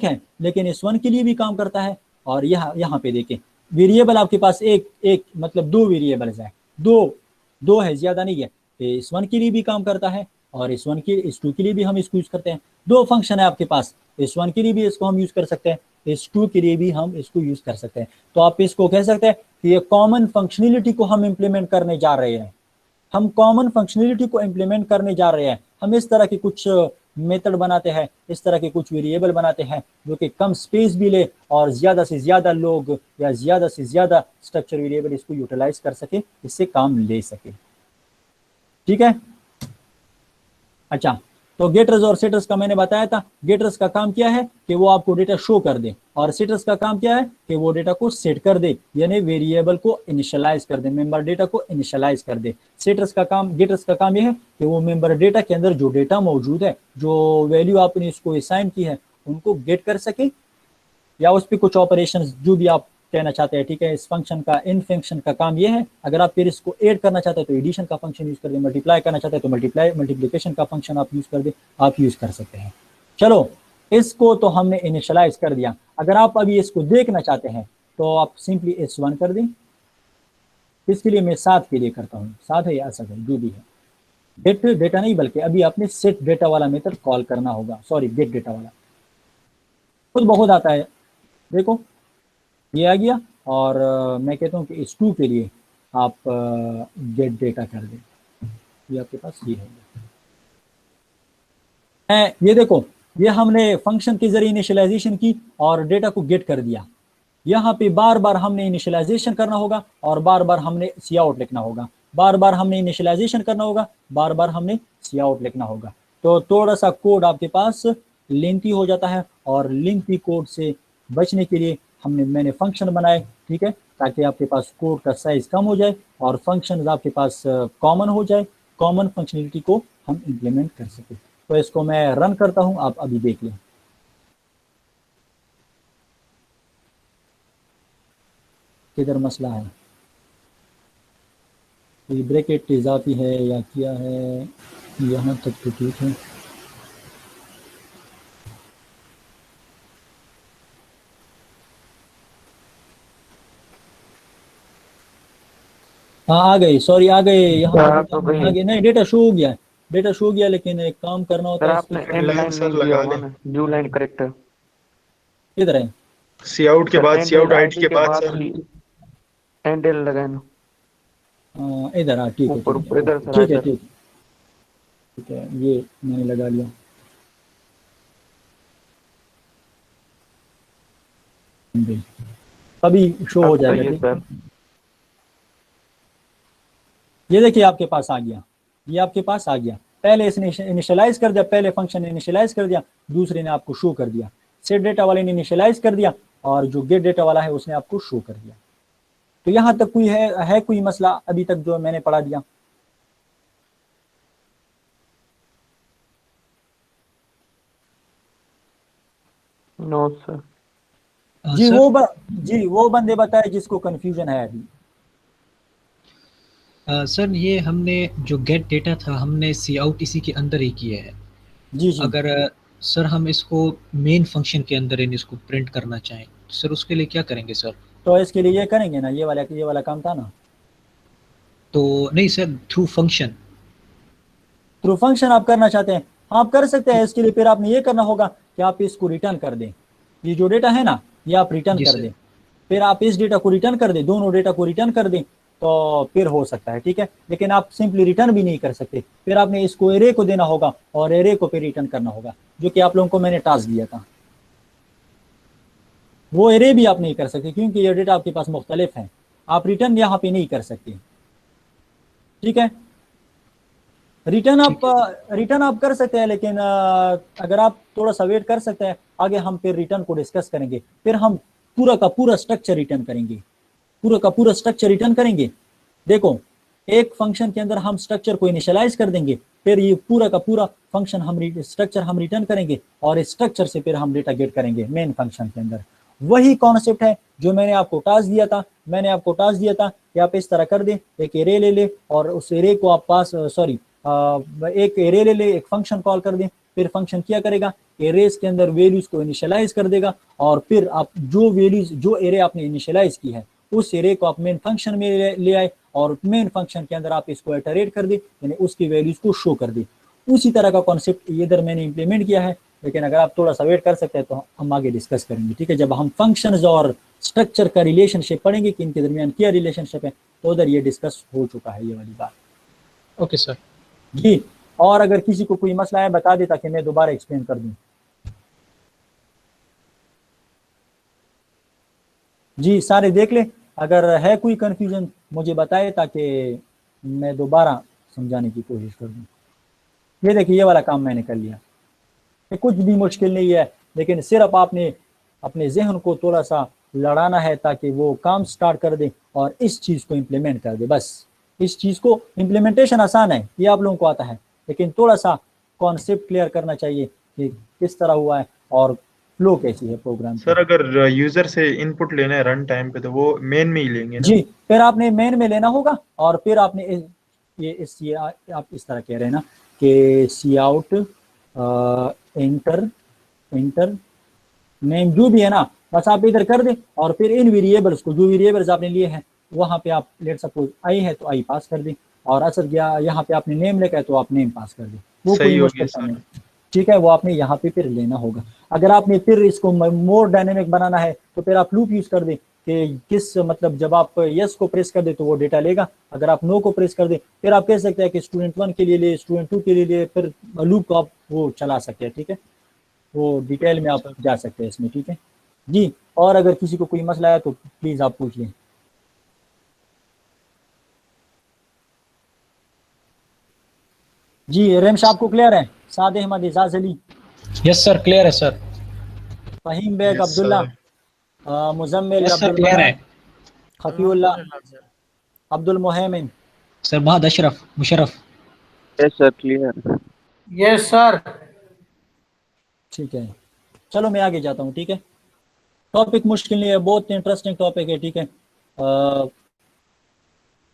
है, लेकिन s1 के लिए भी काम करता है। और यहाँ पे देखें, वेरिएबल आपके पास एक मतलब 2 वेरिएबल्स है, दो है, ज्यादा नहीं है। s1 के लिए भी काम करता है और s2 के लिए भी हम इसको यूज करते हैं। 2 फंक्शन है आपके पास, s1 के लिए भी इसको हम यूज कर सकते हैं, s2 के लिए भी हम इसको यूज कर सकते हैं। तो आप इसको कह सकते हैं कि ये कॉमन फंक्शनलिटी को हम इम्प्लीमेंट करने जा रहे हैं, हम इस तरह की कुछ मेथड बनाते हैं, इस तरह के कुछ वेरिएबल बनाते हैं जो कि कम स्पेस भी ले और ज़्यादा से ज़्यादा लोग या ज़्यादा से ज़्यादा स्ट्रक्चर वेरिएबल इसको यूटिलाइज कर सके, इससे काम ले सके, ठीक है। अच्छा, तो गेटर्स और सेटर्स का मैंने बताया था। गेटर्स का काम क्या है कि वो आपको डेटा शो कर दे, और सेटर्स का काम क्या है कि वो डेटा को सेट कर दे, यानी वेरिएबल को इनिशियलाइज कर दे, मेंबर डेटा को इनिशियलाइज कर दे। गेटर्स का काम ये है कि वो मेंबर डेटा के अंदर जो डेटा मौजूद है, जो वैल्यू आपने इसको असाइन की है, उनको गेट कर सके या उस पर कुछ ऑपरेशन जो भी आप कहना चाहते हैं, ठीक है। इस फंक्शन का, इन फंक्शन का काम ये है, अगर आप फिर इसको ऐड करना चाहते हैं तो एडिशन का फंक्शन यूज कर दे, मल्टीप्लाई करना चाहते हैं तो मल्टीप्लिकेशन का फंक्शन आप यूज कर दे, आप यूज कर सकते हैं। चलो, इसको तो हमने इनिशियलाइज कर दिया। अगर आप अभी इसको देखना चाहते हैं तो आप सिंपली s1 कर दें। इसके लिए मैं 7 के लिए करता हूँ, 7 है या असद है, जो भी है। गेट डेटा नहीं, बल्कि अभी आपने सेट डेटा वाला मेथड कॉल करना होगा, सॉरी गेट डेटा वाला खुद बहुत आता है। देखो ये आ गया, और मैं कहता हूँ कि s2 के लिए आप गेट डेटा कर दें, ये आपके पास ये है। ये देखो, ये हमने फंक्शन के जरिए इनिशियलाइजेशन की और डेटा को गेट कर दिया। यहाँ पे बार बार हमने इनिशियलाइजेशन करना होगा और बार बार हमने सी आउट लिखना होगा, बार बार हमने इनिशियलाइजेशन करना होगा, बार बार हमने सी आउट लिखना होगा। तो थोड़ा सा कोड आपके पास लेंथी हो जाता है, और लेंथी कोड से बचने के लिए मैंने फंक्शन बनाए, ठीक है, ताकि आपके पास कोड का साइज कम हो जाए और फंक्शन आपके पास कॉमन हो जाए, कॉमन फंक्शनलिटी को हम इम्प्लीमेंट कर सकें। तो इसको मैं रन करता हूं, आप अभी देख लें। किधर मसला है, ये ब्रैकेट इजाफी है या क्या है, यहाँ तक तो ठीक है। हाँ आ गई, सॉरी आ गए, यहाँ आ गए। नहीं, डेटा शो हो गया, लेकिन एक काम करना होता है। आपने एंड लाइन लगा लें, न्यू लाइन करेक्टर किधर है? सी आउट के बाद, सी आउट आईडी के बाद सर एंड एल लगाना, इधर। हाँ ठीक है, ठीक है, ये मैंने लगा लिया। अभी शो हो जाएगा, ठीक है। ये देखिए आपके पास आ गया, ये आपके पास आ गया। पहले इसने इनिशियलाइज कर दिया, पहले फंक्शन ने इनिशियलाइज कर दिया, दूसरे ने आपको शो कर दिया। सेट डेटा वाले ने इनिशियलाइज कर दिया और जो गेट डेटा वाला है उसने आपको शो कर दिया। तो यहां तक कोई है कोई मसला अभी तक जो मैंने पढ़ा दिया? No sir. जी वो बंदे बताए जिसको कंफ्यूजन है अभी। सर ये हमने जो गेट डेटा था हमने सी आउट इसी के अंदर ही किया है। जी जी। अगर सर हम इसको मेन फंक्शन के अंदर इन इसको प्रिंट करना चाहें तो सर उसके लिए क्या करेंगे सर? तो इसके लिए ये करेंगे ना, ये वाला काम था ना। तो नहीं sir, through function. Through function आप करना चाहते हैं, आप कर सकते हैं। इसके लिए फिर आपने ये करना होगा कि आप इसको रिटर्न कर दें, ये जो डेटा है ना ये आप रिटर्न जी कर सर। दें। फिर आप इस डेटा को रिटर्न कर दें, दोनों डेटा को रिटर्न कर दें, तो फिर हो सकता है, ठीक है। लेकिन आप सिंपली रिटर्न भी नहीं कर सकते, फिर आपने इसको एरे को देना होगा और एरे को फिर रिटर्न करना होगा, जो कि आप लोगों को मैंने टास्क दिया था। वो एरे भी आप नहीं कर सकते क्योंकि ये डेटा आपके पास मुख्तलिफ है, आप रिटर्न यहाँ पे नहीं कर सकते, ठीक है। रिटर्न आप कर सकते हैं, लेकिन अगर आप थोड़ा सा वेट कर सकते हैं, आगे हम फिर रिटर्न को डिस्कस करेंगे। फिर हम पूरा का पूरा स्ट्रक्चर रिटर्न करेंगे, पूरा का पूरा स्ट्रक्चर रिटर्न करेंगे। देखो, एक फंक्शन के अंदर हम स्ट्रक्चर को इनिशियलाइज कर देंगे, फिर ये पूरा का पूरा फंक्शन हम स्ट्रक्चर हम रिटर्न करेंगे, और इस स्ट्रक्चर से फिर हम डेटा गेट करेंगे मेन फंक्शन के अंदर। वही कॉन्सेप्ट है जो मैंने आपको टास्क दिया था। मैंने आपको टास्क दिया था कि आप इस तरह कर दें, एक एरे ले ले और उस एरे को आप पास एक एरे ले ले, एक फंक्शन कॉल कर दें, फिर फंक्शन क्या करेगा, एरेज के अंदर वैल्यूज को इनिशियलाइज कर देगा, और फिर आप जो वैल्यूज जो एरे आपने इनिशियलाइज की है उस एरे को आप मेन फंक्शन में ले आए, और मेन फंक्शन के अंदर आप इसको इटरेट कर दे, यानी उसकी वैल्यूज को शो कर दे। उसी तरह का कॉन्सेप्ट इधर मैंने इंप्लीमेंट किया है, लेकिन अगर आप थोड़ा सा वेट कर सकते हैं तो हम आगे डिस्कस करेंगे, ठीक है। जब हम फंक्शंस और स्ट्रक्चर का रिलेशनशिप पढ़ेंगे कि इनके दरमियान क्या रिलेशनशिप है, तो उधर ये डिस्कस हो चुका है ये वाली बात। Okay sir. जी, और अगर किसी को कोई मसला है बता दे ताकि मैं दोबारा एक्सप्लेन कर दूं। जी, सारे देख ले, अगर है कोई कंफ्यूजन मुझे बताए ताकि मैं दोबारा समझाने की कोशिश कर दूं। ये देखिए, ये वाला काम मैंने कर लिया, ये कुछ भी मुश्किल नहीं है, लेकिन सिर्फ आपने अपने जहन को थोड़ा सा लड़ाना है ताकि वो काम स्टार्ट कर दे और इस चीज़ को इम्प्लीमेंट कर दे। बस इस चीज़ को, इम्प्लीमेंटेशन आसान है, ये आप लोगों को आता है, लेकिन थोड़ा सा कॉन्सेप्ट क्लियर करना चाहिए कि किस तरह हुआ है और फ्लो कैसी है प्रोग्राम की। सर अगर यूजर से इनपुट लेना है रन टाइम पे तो वो मेन में ही लेंगे ना? जी, फिर आपने मेन में लेना होगा, और फिर आपने आप इस तरह कह रहे हैं ना कि सी आउट इंटर नेम जो भी है ना, बस आप इधर कर दें, और फिर इन वेरिएबल्स को, जो वेरिएबल्स आपने लिए हैं वहाँ पे आप लेट सपोज आई है तो आई पास कर दें, और असर गया यहाँ पे आपने नेम लिखा है तो आप नेम पास कर दें, वो सही कोई हो मुश्किल गया काम सर। नहीं, ठीक है। वो आपने यहाँ पे फिर लेना होगा। अगर आपने फिर इसको मोर डायनेमिक बनाना है तो फिर आप लूप यूज कर दें कि किस मतलब जब आप यस को प्रेस कर दे तो वो डेटा लेगा, अगर आप नो को प्रेस कर दे फिर आप कह सकते हैं कि स्टूडेंट 1 के लिए ले, स्टूडेंट 2 के लिए ले, फिर लूप को आप वो चला सकते हैं, ठीक है। वो डिटेल में आप जा सकते हैं इसमें, ठीक है जी। और अगर किसी को कोई मसला है तो प्लीज आप पूछ लें। जी, रेमश आपको क्लियर है? Saad Ahmad, Ejaz Ali, yes sir, clear है sir. Faheem Baig, yes Abdullah, sir. Muzammil, yes sir, clear है। Khafiullah, Abdul Mohmin. Sir Mahad Ashraf, Musharraf. Yes sir, clear. Yes sir. ठीक है, चलो मैं आगे जाता हूँ, ठीक है। टॉपिक मुश्किल नहीं है, बहुत इंटरेस्टिंग टॉपिक है, ठीक है।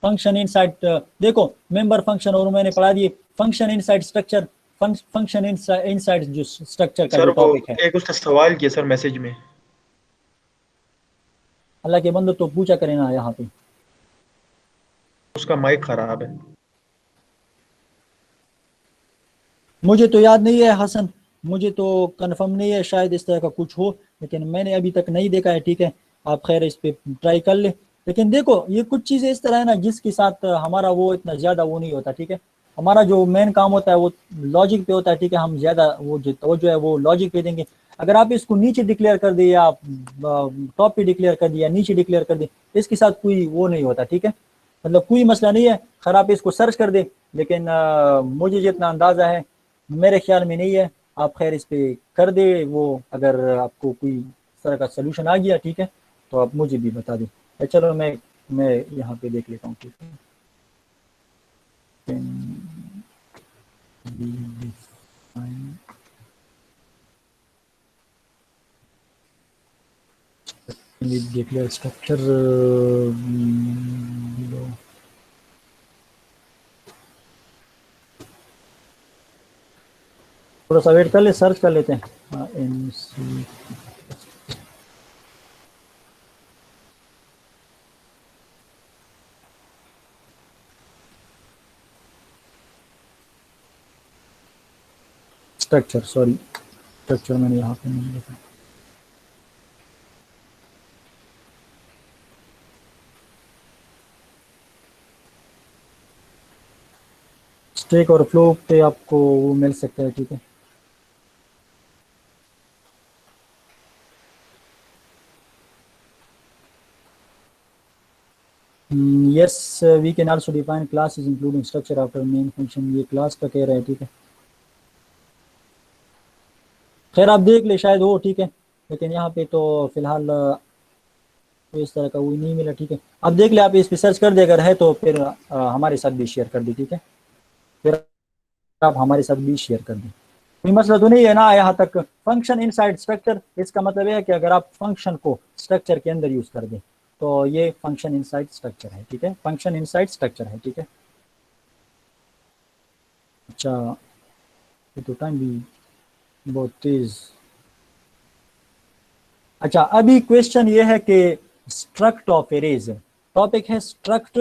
फंक्शन इनसाइड, देखो मेंबर फंक्शन, और मैंने पढ़ा दिए function inside structure, function inside जो स्ट्रक्चर का सर जो वो टॉपिक है। एक उसका सवाल किया सर मैसेज में। अल्लाह के बंदो तो पूछा करें ना यहाँ पे। उसका माइक खराब है। मुझे तो याद नहीं है हसन, मुझे तो कंफर्म नहीं है, शायद इस तरह का कुछ हो, लेकिन मैंने अभी तक नहीं देखा है, ठीक है। आप खैर इस पे ट्राई कर ले, लेकिन देखो ये कुछ चीज़ें इस तरह है ना जिसके साथ हमारा वो इतना ज़्यादा वो नहीं होता, ठीक है। हमारा जो मेन काम होता है वो लॉजिक पे होता है, ठीक है। हम ज़्यादा वो जो तवज्जो है वो लॉजिक पे देंगे। अगर आप इसको नीचे डिक्लेयर कर दिए या टॉप पे डिक्लेयर कर दिया, नीचे डिक्लेयर कर दिए, इसके साथ कोई वो नहीं होता, ठीक है। मतलब कोई मसला नहीं है, खैर आप इसको सर्च कर दे, लेकिन मुझे जितना अंदाज़ा है मेरे ख्याल में नहीं है। आप खैर इस पे कर दे वो, अगर आपको कोई इस तरह का सोल्यूशन आ गया, ठीक है, तो आप मुझे भी बता दें। चलो मैं यहाँ पे देख लेता हूँ, ठीक है। डिक्लेयर स्ट्रक्चर, थोड़ा सा वेट कर ले, सर्च कर लेते हैं MC स्ट्रक्चर, सॉरी स्ट्रक्चर मैंने यहाँ पे नहीं लिखा। स्टैक और फ्लो पे आपको वो मिल सकता है, ठीक है। Yes we can also define classes including structure after main function, ये क्लास का कह रहा है, ठीक है। खैर आप देख ले, शायद हो, ठीक है, लेकिन यहाँ पे तो फिलहाल तो इस तरह का वो नहीं मिला, ठीक है। अब देख ले, आप इस पे सर्च कर दे, अगर है तो फिर हमारे साथ भी शेयर कर दे, ठीक है। फिर आप हमारे साथ भी शेयर कर दें, कोई मसला तो नहीं है ना यहाँ तक। फंक्शन इनसाइड स्ट्रक्चर, इसका मतलब है कि अगर आप फंक्शन को स्ट्रक्चर के अंदर यूज कर दें तो ये फंक्शन इनसाइड स्ट्रक्चर है, ठीक है। फंक्शन इनसाइड स्ट्रक्चर है, ठीक है। अच्छा, ये तो टाइम भी बहुत तेज। अच्छा, अभी क्वेश्चन ये है कि स्ट्रक्ट ऑफ एरेज, टॉपिक है स्ट्रक्ट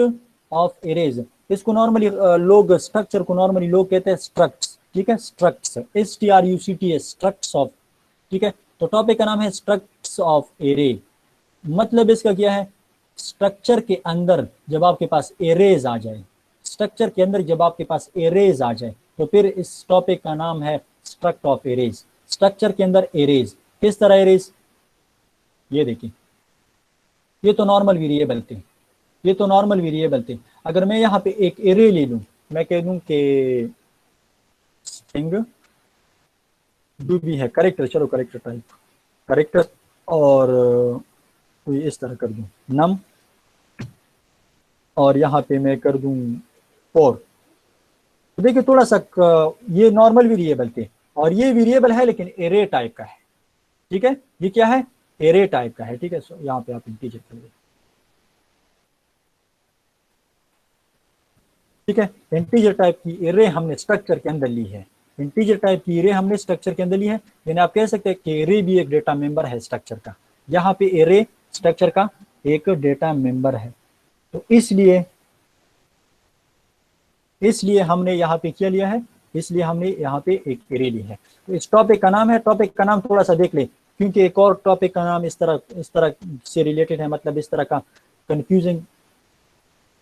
ऑफ एरेज। इसको नॉर्मली लोग, स्ट्रक्चर को नॉर्मली लोग कहते हैं स्ट्रक्ट्स, ठीक है। स्ट्रक्ट्स, STRUCTS, स्ट्रक्ट्स ऑफ, ठीक है। तो टॉपिक का नाम है स्ट्रक्ट्स ऑफ एरे। मतलब इसका क्या है, स्ट्रक्चर के अंदर जब आपके पास एरेज आ जाए, स्ट्रक्चर के अंदर जब आपके पास एरेज आ जाए तो फिर इस टॉपिक का नाम है स्ट्रक्ट ऑफ एरेज। स्ट्रक्चर के अंदर एरेज, किस तरह एरेज, ये देखिए, ये तो नॉर्मल वेरिएबल थे, ये तो नॉर्मल वेरिएबल थे। अगर मैं यहाँ पे एक एरे ले लूं, मैं कह दूं कि स्ट्रिंग जो भी है करेक्टर, चलो करेक्टर टाइप, करेक्टर, और कोई इस तरह कर दूं नम, और यहाँ पे मैं कर दूं फोर। तो देखिए थोड़ा सा ये नॉर्मल वेरिएबल थे और ये वेरिएबल है लेकिन एरे टाइप का है, ठीक है। ये क्या है, एरे टाइप का है, ठीक है। सो यहाँ पे आप इंटीजर कर दें, ठीक है। इंटीजर टाइप की एरे हमने स्ट्रक्चर के अंदर ली है, इंटीजर टाइप की एरे हमने स्ट्रक्चर के अंदर ली है। यानी आप कह सकते हैं कि एरे भी एक डेटा मेंबर है स्ट्रक्चर का। यहाँ पे एरे स्ट्रक्चर का एक डेटा मेंबर है, तो इसलिए हमने यहाँ पे क्या लिया है, इसलिए हमने यहाँ पे एक एरे ली है। तो इस टॉपिक का नाम है, टॉपिक का नाम थोड़ा सा देख ले, क्योंकि एक और टॉपिक का नाम इस तरह से रिलेटेड है, मतलब इस तरह का कंफ्यूजिंग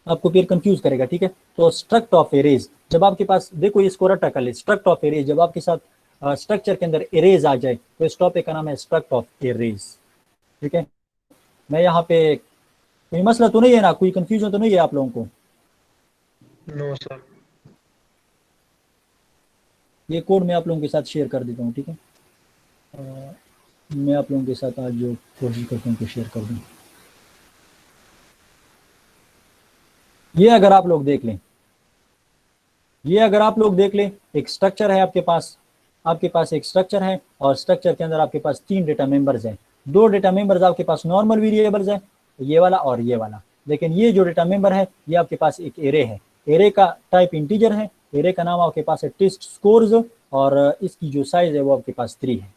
आपको फिर कंफ्यूज करेगा, ठीक है। तो स्ट्रक्ट ऑफ एरेज, जब आपके पास, देखो इसको रटा कर ले, स्ट्रक्ट ऑफ एरेज, जब आपके साथ स्ट्रक्चर के अंदर एरेज आ जाए तो इस टॉपिक का नाम है स्ट्रक्ट ऑफ एरेज, ठीक है। मैं यहाँ पे, कोई मसला तो नहीं है ना, कोई कंफ्यूजन तो नहीं है आप लोगों को? No sir. ये कोड मैं आप लोगों के साथ शेयर कर देता हूँ, ठीक है। मैं आप लोगों के साथ आज जो कोशिश करता हूँ कि शेयर कर दूँ। ये अगर आप लोग देख लें, ये अगर आप लोग देख लें, एक स्ट्रक्चर है आपके पास एक स्ट्रक्चर है और स्ट्रक्चर के अंदर आपके पास 3 डेटा मेंबर्स हैं। 2 डेटा मेंबर्स आपके पास नॉर्मल वेरिएबल्स हैं, ये वाला और ये वाला। लेकिन ये जो डेटा मेंबर है ये आपके पास एक एरे है, एरे का टाइप इंटीजर है, एरे का नाम आपके पास है टेस्ट स्कोर्स और इसकी जो साइज है वो आपके पास 3 है।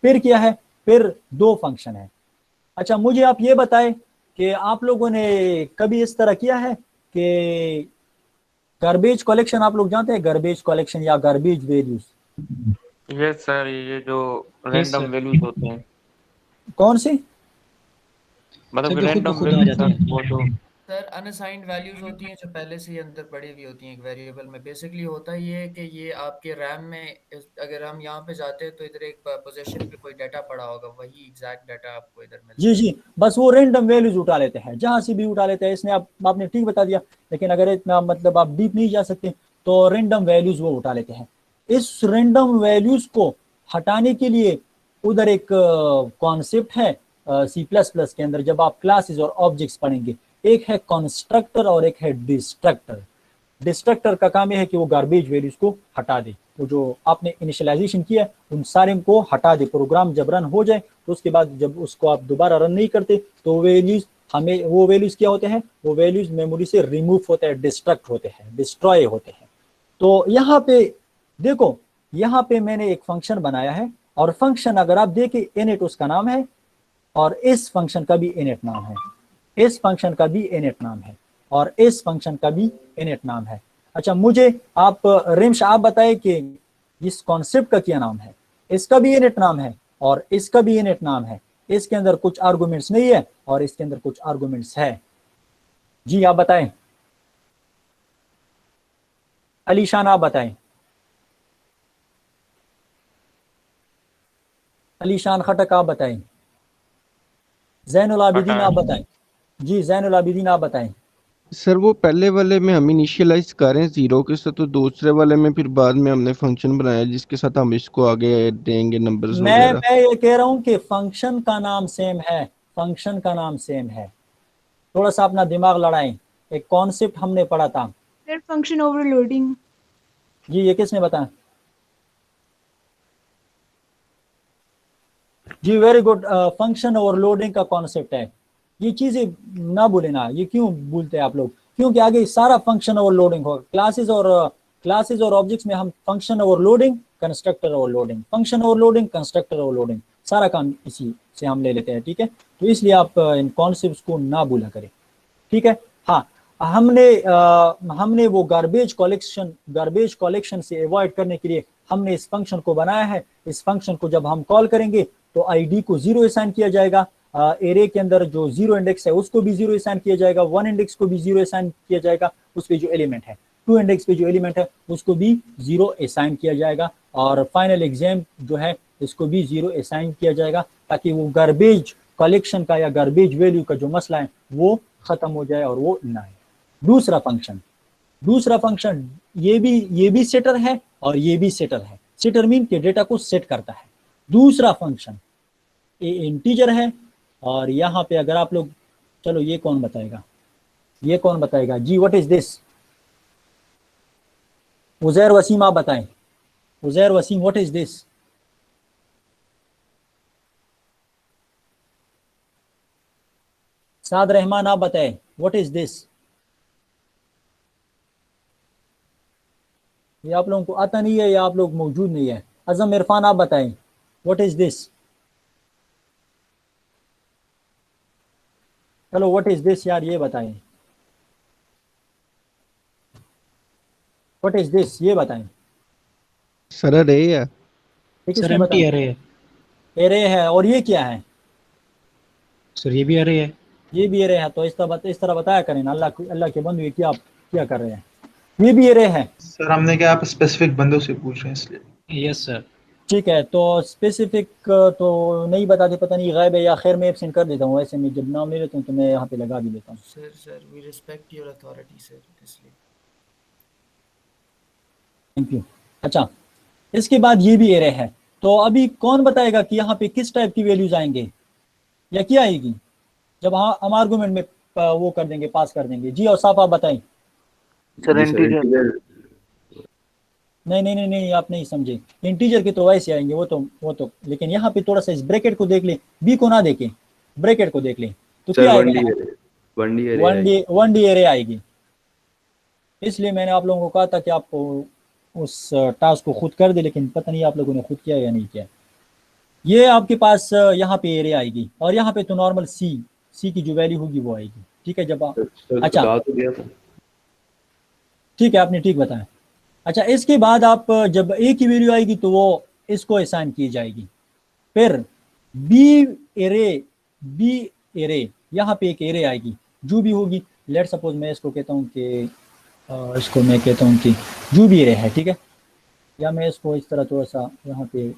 फिर क्या है, फिर 2 फंक्शन है। अच्छा, मुझे आप ये बताएं कि आप लोगों ने कभी इस तरह किया है कि गार्बेज कलेक्शन, आप लोग जानते हैं गार्बेज कलेक्शन या गार्बेज वैल्यूज? यस सर, ये जो Yes, रैंडम sir. वैल्यूज होते हैं, कौन सी? मतलब सर, जो खुद ब रैंडम खुद आ वैल्यूज जाती सर, वो जो सर अनअसाइंड वैल्यूज होती हैं जो पहले से ही अंदर पड़ी हुई होती हैं एक वेरिएबल में। बेसिकली होता ये है कि ये आपके रैम में अगर हम यहाँ पे जाते हैं तो इधर एक पोजीशन पे कोई डाटा पड़ा होगा, वही एग्जैक्ट डाटा आपको इधर मिलता जी जी, बस वो रैंडम वैल्यूज उठा लेते हैं, जहां से भी उठा लेते हैं। इसने आपने ठीक बता दिया, लेकिन अगर इतना मतलब आप डीप नहीं जा सकते तो रैंडम वैल्यूज वो उठा लेते हैं। इस रैंडम वैल्यूज को हटाने के लिए उधर एक कॉन्सेप्ट है C++ के अंदर, जब आप क्लासेस और ऑब्जेक्ट्स पढ़ेंगे, एक है कंस्ट्रक्टर और एक है डिस्ट्रक्टर। डिस्ट्रक्टर का काम यह है कि वो गार्बेज वैल्यूज को हटा दे, तो जो आपने इनिशियलाइजेशन किया उन सारे को हटा दे। प्रोग्राम जब रन हो जाए तो उसके बाद जब उसको आप दोबारा रन नहीं करते तो वैल्यूज हमें, वो वैल्यूज क्या होते हैं, वो वैल्यूज मेमोरी से रिमूव होते हैं, डिस्ट्रक्ट होते हैं, डिस्ट्रॉय होते हैं। तो यहाँ पे देखो, यहाँ पे मैंने एक फंक्शन बनाया है, और फंक्शन अगर आप देखें इनिट उसका नाम है, और इस फंक्शन का भी इनिट नाम है, इस फंक्शन का भी इनिट नाम है, और इस फंक्शन का भी इनिट नाम है। अच्छा, मुझे आप रिम्श आप बताएं कि इस कॉन्सेप्ट का क्या नाम है? इसका भी इनिट नाम है और इसका भी इनिट नाम है। इसके अंदर कुछ आर्गुमेंट्स नहीं है और इसके अंदर कुछ आर्गुमेंट्स है। जी आप बताएं, अलीशान आप बताएं, अलीशान खटक आप बताएं, जैनुल आबिदीन आप बताएं। जी जैनुल आबिदीन आप बताएं। सर वो पहले वाले में हम इनिशियलाइज कर रहे हैं 0 के साथ, तो दूसरे वाले में फिर बाद में हमने फंक्शन बनाया जिसके साथ हम इसको आगे देंगे नंबर्स वगैरह। मैं ये कह रहा हूं कि फंक्शन का नाम सेम है, फंक्शन का नाम सेम है। थोड़ा सा अपना दिमाग लड़ाएं। एक कॉन्सेप्ट हमने पढ़ा था सर, फंक्शन ओवरलोडिंग। जी, ये किसने बताया? जी वेरी गुड। फंक्शन ओवरलोडिंग का कॉन्सेप्ट है। ये चीजें ना भूलें ना, ये क्यों भूलते हैं आप लोग? क्योंकि आगे सारा फंक्शन ओवरलोडिंग होगा। क्लासेस और ऑब्जेक्ट्स में हम function overloading, constructor overloading, function overloading, constructor overloading, सारा काम इसी से हम ले लेते हैं। ठीक है, तो इसलिए आप इन कॉन्सेप्ट्स को ना भूला करें। ठीक है। हाँ, हमने वो गार्बेज कलेक्शन से अवॉइड करने के लिए हमने इस फंक्शन को बनाया है। इस फंक्शन को जब हम कॉल करेंगे तो आईडी को 0 असाइन किया जाएगा, एरे के अंदर जो 0 इंडेक्स है उसको भी 0 असाइन किया जाएगा, 1 इंडेक्स को भी 0 असाइन किया जाएगा, उस पे जो एलिमेंट है 2 इंडेक्स पे जो एलिमेंट है उसको भी 0 असाइन किया जाएगा, और फाइनल एग्जाम जो है इसको भी 0 असाइन किया जाएगा, ताकि वो गार्बेज कलेक्शन का या गार्बेज वैल्यू का जो मसला है वो खत्म हो जाए और वो ना आए। दूसरा फंक्शन ये भी सेटर है और ये भी सेटर है। सेटर मीन के डेटा को सेट करता है। दूसरा फंक्शन ये इंटीजर है, और यहाँ पे अगर आप लोग, चलो ये कौन बताएगा, जी what is this? Uzair Waseem आप बताएं, Uzair Waseem what is this? Saad Rehman आप बताएं व्हाट इज दिस? ये आप लोगों को आता नहीं है या आप लोग मौजूद नहीं है? अजम इरफान आप बताएं व्हाट इज दिस? चलो व्हाट इज दिस यार, ये बताएं व्हाट इज दिस, ये बताएं। सर अरे है सर एम्प्टी एरे है। एरे है, और ये क्या है? सर ये भी एरे है। ये भी एरे है। तो इस तरह बताया करें ना, अल्लाह के बंदे, ये क्या कर रहे हैं? ये भी एरे है। सर हमने क्या, आप स्पेसिफिक बंदों से पूछ रहे हैं इसलिए। Yes sir. ठीक है, तो स्पेसिफिक तो नहीं बताते, पता नहीं गायब है या खैर मैं एब्सेंट कर देता हूँ। वैसे मैं जब नाम ले लेता हूँ तो मैं यहाँ पे लगा भी देता हूँ। Sir we respect your authority sir, इसलिए। Thank you. अच्छा, इसके बाद ये भी एरे है। तो अभी कौन बताएगा कि यहाँ पे किस टाइप की वैल्यूज आएंगे या क्या आएगी जब हम आर्गुमेंट में वो कर देंगे, पास कर देंगे? जी और साफ आप बताएं। Sir integer. नहीं, आप नहीं समझे। इंटीजर के तो वैसे आएंगे वो तो, लेकिन यहाँ पे थोड़ा सा इस ब्रैकेट को देख ले, बी को ना देखें, ब्रैकेट को देख ले तो क्या आएगा? 1D एरे आएगी। इसलिए मैंने आप लोगों को कहा था कि आपको उस टास्क को खुद कर दे, लेकिन पता नहीं आप लोगों ने खुद किया या नहीं किया। ये आपके पास यहाँ पे एरे आएगी, और यहाँ पे तो नॉर्मल सी की जो वैल्यू होगी वो आएगी। ठीक है, जब अच्छा ठीक है, आपने ठीक बताया। अच्छा, इसके बाद आप जब ए की वैल्यू आएगी तो वो इसको असाइन की जाएगी। फिर बी एरे यहाँ पे एक एरे आएगी जो भी होगी। लेट सपोज मैं इसको कहता हूँ कि इसको मैं कहता हूँ कि जो भी एरे है, ठीक है, या मैं इसको इस तरह थोड़ा सा यहाँ पे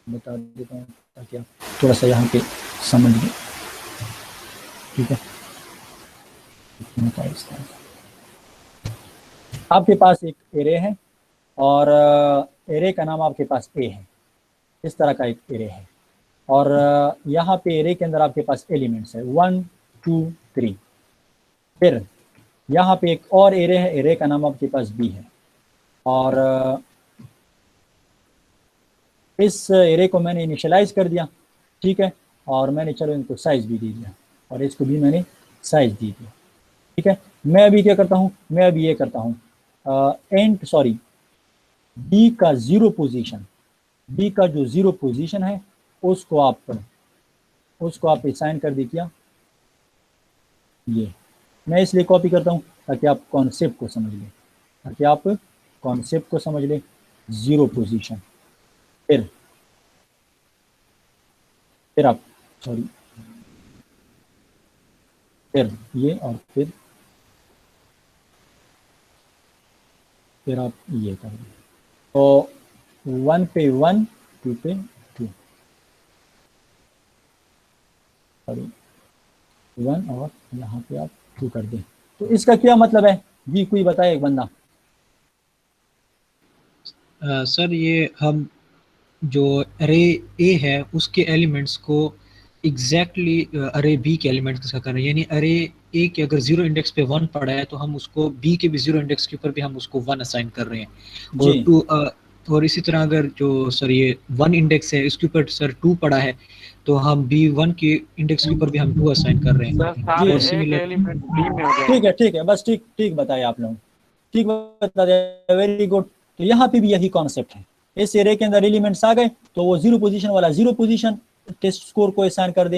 बता देता हूँ ताकि आप थोड़ा सा यहाँ पे समझ लें। ठीक है, आपके पास एक एरे है और एरे का नाम आपके पास ए है। इस तरह का एक एरे है, और यहाँ पे एरे के अंदर आपके पास एलिमेंट्स है 1 2 3। फिर यहाँ पे एक और एरे है, एरे का नाम आपके पास बी है, और इस एरे को मैंने इनिशियलाइज कर दिया। ठीक है, और मैंने चलो इनको साइज भी दे दिया, और इसको भी मैंने साइज दे दिया। ठीक है, मैं अभी क्या करता हूँ, मैं अभी ये करता हूँ बी का जीरो पोजीशन, बी का जो जीरो पोजीशन है उसको आप असाइन कर दी क्या, ये मैं इसलिए कॉपी करता हूँ ताकि आप कॉन्सेप्ट को समझ लें, जीरो पोजीशन। फिर आप फिर ये और फिर आप ये कर दें। तो 1 पे 1, 2 पे 2, सॉरी 1 और यहाँ पे आप 2 कर दें। तो इसका क्या मतलब है जी, कोई बताए एक बंदा। सर ये हम जो अरे ए है उसके एलिमेंट्स को एग्जैक्टली अरे बी के एलिमेंट्स के साथ कर रहे हैं, यानी अरे ए के अगर जीरो इंडेक्स पे 1 पड़ा है तो हम उसको बी के भी जीरो इंडेक्स के ऊपर भी हम उसको 1 असाइन कर रहे हैं, और जी। 2 और इसी तरह अगर जो सर ये 1 इंडेक्स है इसके ऊपर सर 2 पड़ा है तो हम B1 के इंडेक्स के ऊपर भी हम 2 असाइन कर रहे हैं। और सिमिलर ठीक है, बस ठीक बताए आप लोग, ठीक बता दिया, वेरी गुड। तो यहाँ पे भी यही कॉन्सेप्ट है, इस एरे के अंदर एलिमेंट्स आ गए तो वो जीरो पोजीशन वाला जीरो पोजीशन टेस्ट स्कोर को असाइन कर दे,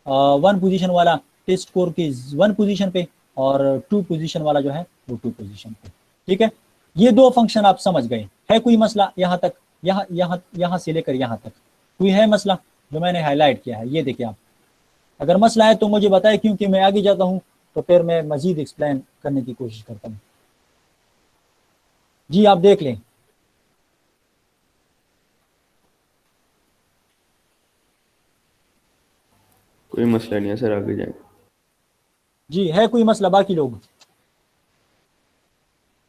1 पोजीशन वाला टेस्ट स्कोर की 1 पोजीशन पे, और 2 पोजीशन वाला जो है वो 2 पोजीशन पे। ठीक है, ये 2 फंक्शन आप समझ गए। है कोई मसला यहाँ तक, यहाँ से लेकर यहाँ तक कोई है मसला जो मैंने हाईलाइट किया है? ये देखिए आप, अगर मसला है तो मुझे बताएं, क्योंकि मैं आगे जाता हूँ तो फिर मैं मजीद एक्सप्लेन करने की कोशिश करता हूँ। जी आप देख लें। कोई मसला नहीं है सर, आगे जाएं। जी है कोई मसला बाकी लोग?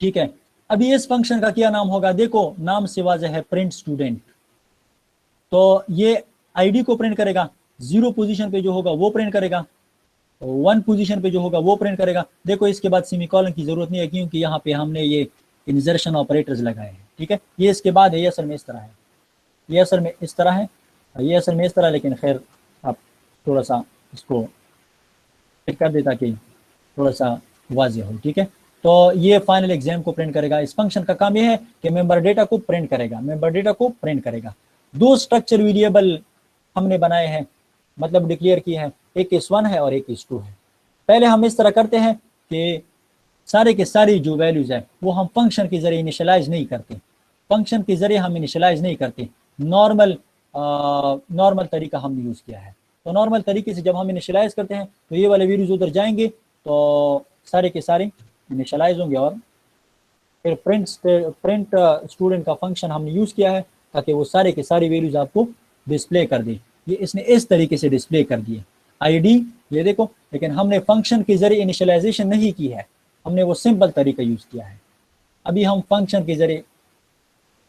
ठीक है, अभी इस फंक्शन का क्या नाम होगा? देखो नाम से वाज़ेह है, प्रिंट स्टूडेंट। तो ये आईडी को प्रिंट करेगा, जीरो पोजीशन पे जो होगा वो प्रिंट करेगा, 1 पोजीशन पे जो होगा वो प्रिंट करेगा। देखो इसके बाद सेमीकोलन की जरूरत नहीं है क्योंकि यहाँ पे हमने ये इंजर्शन ऑपरेटर्स लगाए हैं। ठीक है, ये इसके बाद है, ये असल में इस तरह है, ये असल में इस तरह है, ये असल में इस तरह, लेकिन खैर आप थोड़ा सा इसको कर दे ताकि थोड़ा सा वाज़ेह हो। ठीक है, तो ये फाइनल एग्जाम को प्रिंट करेगा। इस फंक्शन का काम ये है कि मेंबर डेटा को प्रिंट करेगा, 2 स्ट्रक्चर वेरिएबल हमने बनाए हैं, मतलब डिक्लेयर किए हैं, एक is1 है और एक is2 है। पहले हम इस तरह करते हैं कि सारे के सारी जो वैल्यूज है वो हम फंक्शन के जरिए इनिशियलाइज नहीं करते, नॉर्मल तरीका हमने यूज़ किया है। तो नॉर्मल तरीके से जब हम इनिशियलाइज करते हैं तो ये वाले वैल्यूज उधर जाएंगे तो सारे के सारे इनिशियलाइज होंगे, और फिर प्रिंट स्टूडेंट का फंक्शन हमने यूज़ किया है ताकि वो सारे के सारे वैल्यूज आपको डिस्प्ले कर दे। ये इसने इस तरीके से डिस्प्ले कर दिए आईडी, ये देखो, लेकिन हमने फंक्शन के जरिए इनिशियलाइजेशन नहीं की है, हमने वो सिंपल तरीका यूज़ किया है। अभी हम फंक्शन के जरिए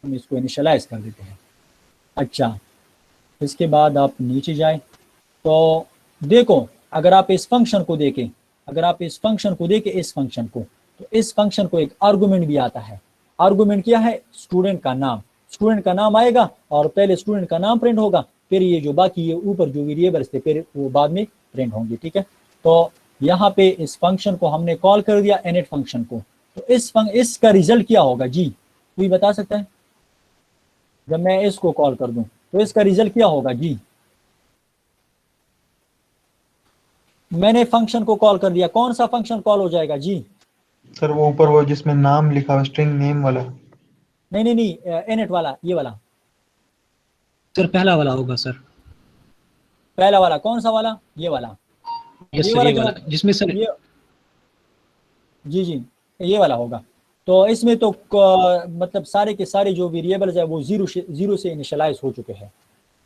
हम इसको इनिशियलाइज कर देते हैं। अच्छा, इसके बाद आप नीचे जाए तो देखो, अगर आप इस फंक्शन को देखें, इस फंक्शन को, तो इस फंक्शन को एक आर्गुमेंट भी आता है। आर्गुमेंट क्या है? स्टूडेंट का नाम आएगा और पहले स्टूडेंट का नाम प्रिंट होगा, फिर ये जो बाकी ये ऊपर जो वेरिएबल्स थे फिर वो बाद में प्रिंट होंगे। ठीक है, तो यहाँ पे इस फंक्शन को हमने कॉल कर दिया, इनिट फंक्शन को। तो इसका रिजल्ट क्या होगा जी, कोई बता सकता है? जब मैं इसको कॉल कर दूं तो इसका रिजल्ट क्या होगा जी? मैंने फंक्शन को कॉल कर दिया, कौन सा फंक्शन कॉल हो जाएगा जी? सर वो ऊपर वो जिसमें नाम लिखा हुआ, स्ट्रिंग नेम वाला। नहीं, इनिट वाला, ये वाला सर पहला वाला होगा सर। पहला वाला कौन सा वाला? ये वाला, ये वाला जिसमें सर ये, जी ये वाला होगा। तो इसमें तो मतलब सारे के सारे जो वेरिएबल्स है वो जीरो से इनिशियलाइज हो चुके हैं।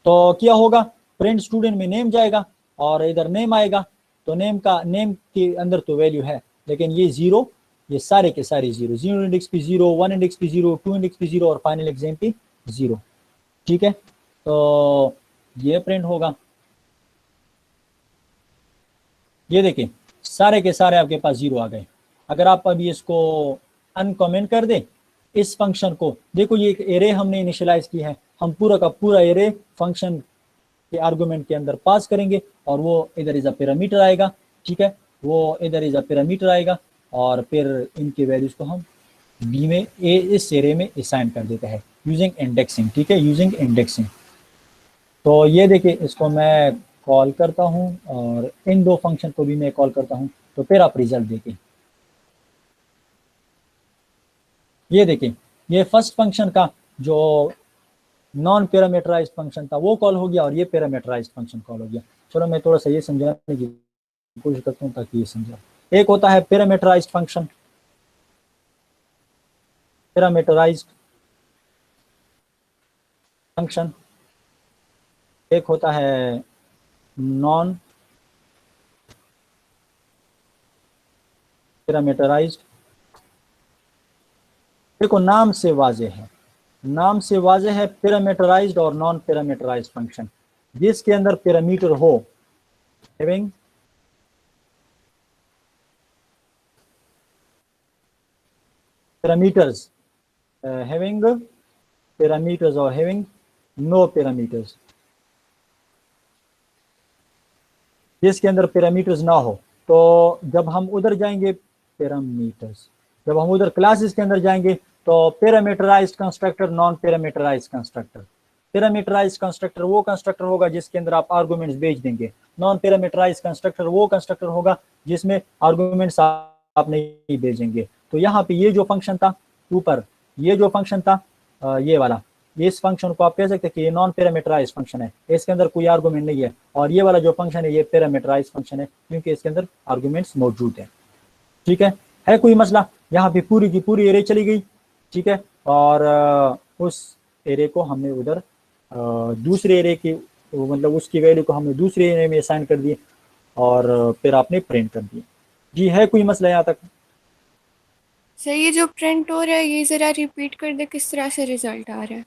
तो क्या होगा? प्रिंट स्टूडेंट में नेम जाएगा और इधर नेम आएगा, तो नेम के अंदर तो वैल्यू है, लेकिन ये जीरो, ये सारे के सारे जीरो इंडेक्स पे जीरो, 1 इंडेक्स पे जीरो, 2 इंडेक्स पे जीरो और फाइनल एग्जाम पे जीरो। ठीक है, तो ये प्रिंट होगा। ये देखिए सारे के सारे आपके पास जीरो आ गए। अगर आप अभी इसको अनकमेंट कर दें इस फंक्शन को, देखो ये एक एरे हमने इनिशियलाइज की है, हम पूरा का पूरा एरे फंक्शन के आर्गुमेंट के अंदर पास करेंगे और वो इधर इज अ पैरामीटर आएगा। ठीक है, वो इधर इज अ पैरामीटर आएगा और फिर इनके वैल्यूज को हम बी में, ए इस एरे में असाइन कर देता है यूजिंग इंडेक्सिंग, ठीक है, यूजिंग इंडेक्सिंग। तो ये देखिए, इसको मैं कॉल करता हूँ और इन दो फंक्शन को भी मैं कॉल करता हूँ, तो फिर आप रिजल्ट देखें। ये देखिए, ये फर्स्ट फंक्शन का जो नॉन पैरामीटराइज्ड फंक्शन था वो कॉल हो गया और ये पैरामीटराइज्ड फंक्शन कॉल हो गया। चलो मैं थोड़ा सा ये समझाने की कोशिश करता हूँ ताकि ये समझा। एक होता है पैरामीटराइज्ड फंक्शन, पैरामीटराइज्ड फंक्शन, एक होता है नॉन पैरामीटराइज्ड। देखो नाम से वाजे है, नाम से वाजे है पैरामीटराइज्ड और नॉन पैरामीटराइज्ड फंक्शन, जिसके अंदर पैरामीटर हो, हैविंग पैरामीटर्स, हैविंग पैरामीटर्स और हैविंग नो पैरामीटर्स, जिसके अंदर पैरामीटर्स ना हो। तो जब हम उधर जाएंगे पैरामीटर्स, जब हम उधर क्लासेस के अंदर जाएंगे तो parameterized constructor, non parameterized constructor. Parameterized constructor वो कंस्ट्रक्टर होगा जिसके अंदर आप आर्गुमेंट्स भेज देंगे, नॉन पैरामीटराइज्ड कंस्ट्रक्टर वो कंस्ट्रक्टर होगा जिसमें आर्गुमेंट्स आप नहीं भेजेंगे। तो यहाँ पे ये जो फंक्शन था ऊपर, ये जो फंक्शन था ये वाला, इस फंक्शन को आप कह सकते हैं कि ये नॉन पैरामीटराइज्ड फंक्शन है, इसके अंदर कोई आर्गुमेंट नहीं है। और ये वाला जो फंक्शन है ये पैरामीटराइज्ड फंक्शन है क्योंकि इसके अंदर आर्गुमेंट्स मौजूद है। ठीक है कोई मसला? यहाँ पे पूरी की पूरी एरे चली गई, ठीक है, और उस एरे को हमने उधर दूसरे एरे की, मतलब उसकी वैल्यू को हमने दूसरे एरे में असाइन कर दिए और फिर आपने प्रिंट कर दिए। जी है कोई मसला यहाँ तक? सर ये जो प्रिंट हो रहा है ये ज़रा रिपीट कर दे, किस तरह से रिजल्ट आ रहा है?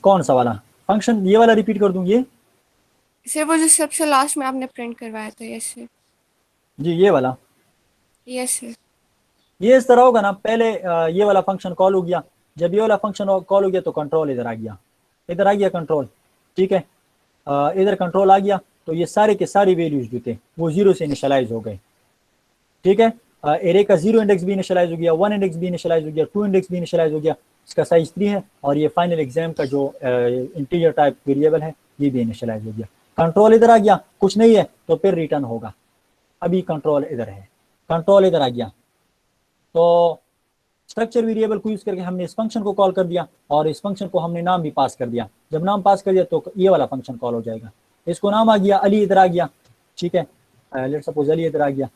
कौन सा वाला फंक्शन? ये वाला रिपीट कर दूं? ये सर वो जो सबसे लास्ट में आपने प्रिंट करवाया था। Yes sir. जी ये वाला, यस सर। ये इस तरह होगा ना, पहले ये वाला फंक्शन कॉल हो गया, जब ये वाला फंक्शन कॉल हो गया तो कंट्रोल इधर आ गया, इधर आ गया कंट्रोल, ठीक है, इधर कंट्रोल आ गया तो ये सारे के सारी वैल्यूज जो थे वो 0 से इनिशियलाइज हो गए, ठीक है। एरे का 0 इंडेक्स भी इनिशियलाइज हो गया, 1 इंडेक्स भी इनिशियलाइज हो गया, 2 इंडेक्स भी इनिशियलाइज हो गया, इसका साइज 3 है, और ये फाइनल एग्जाम का जो इंटीजर टाइप वेरिएबल है ये भी इनिशियलाइज हो गया। कंट्रोल इधर आ गया, कुछ नहीं है तो फिर रिटर्न होगा, अभी कंट्रोल इधर है, कंट्रोल इधर आ गया। तो स्ट्रक्चर वेरिएबल को यूज करके हमने इस फंक्शन को कॉल कर दिया और इस फंक्शन को हमने नाम भी पास कर दिया। जब नाम पास कर दिया तो ये वाला फंक्शन कॉल हो जाएगा। इसको नाम आ गया, अली इधर आ गया, ठीक है, लेट्स सपोज अली इधर आ गया,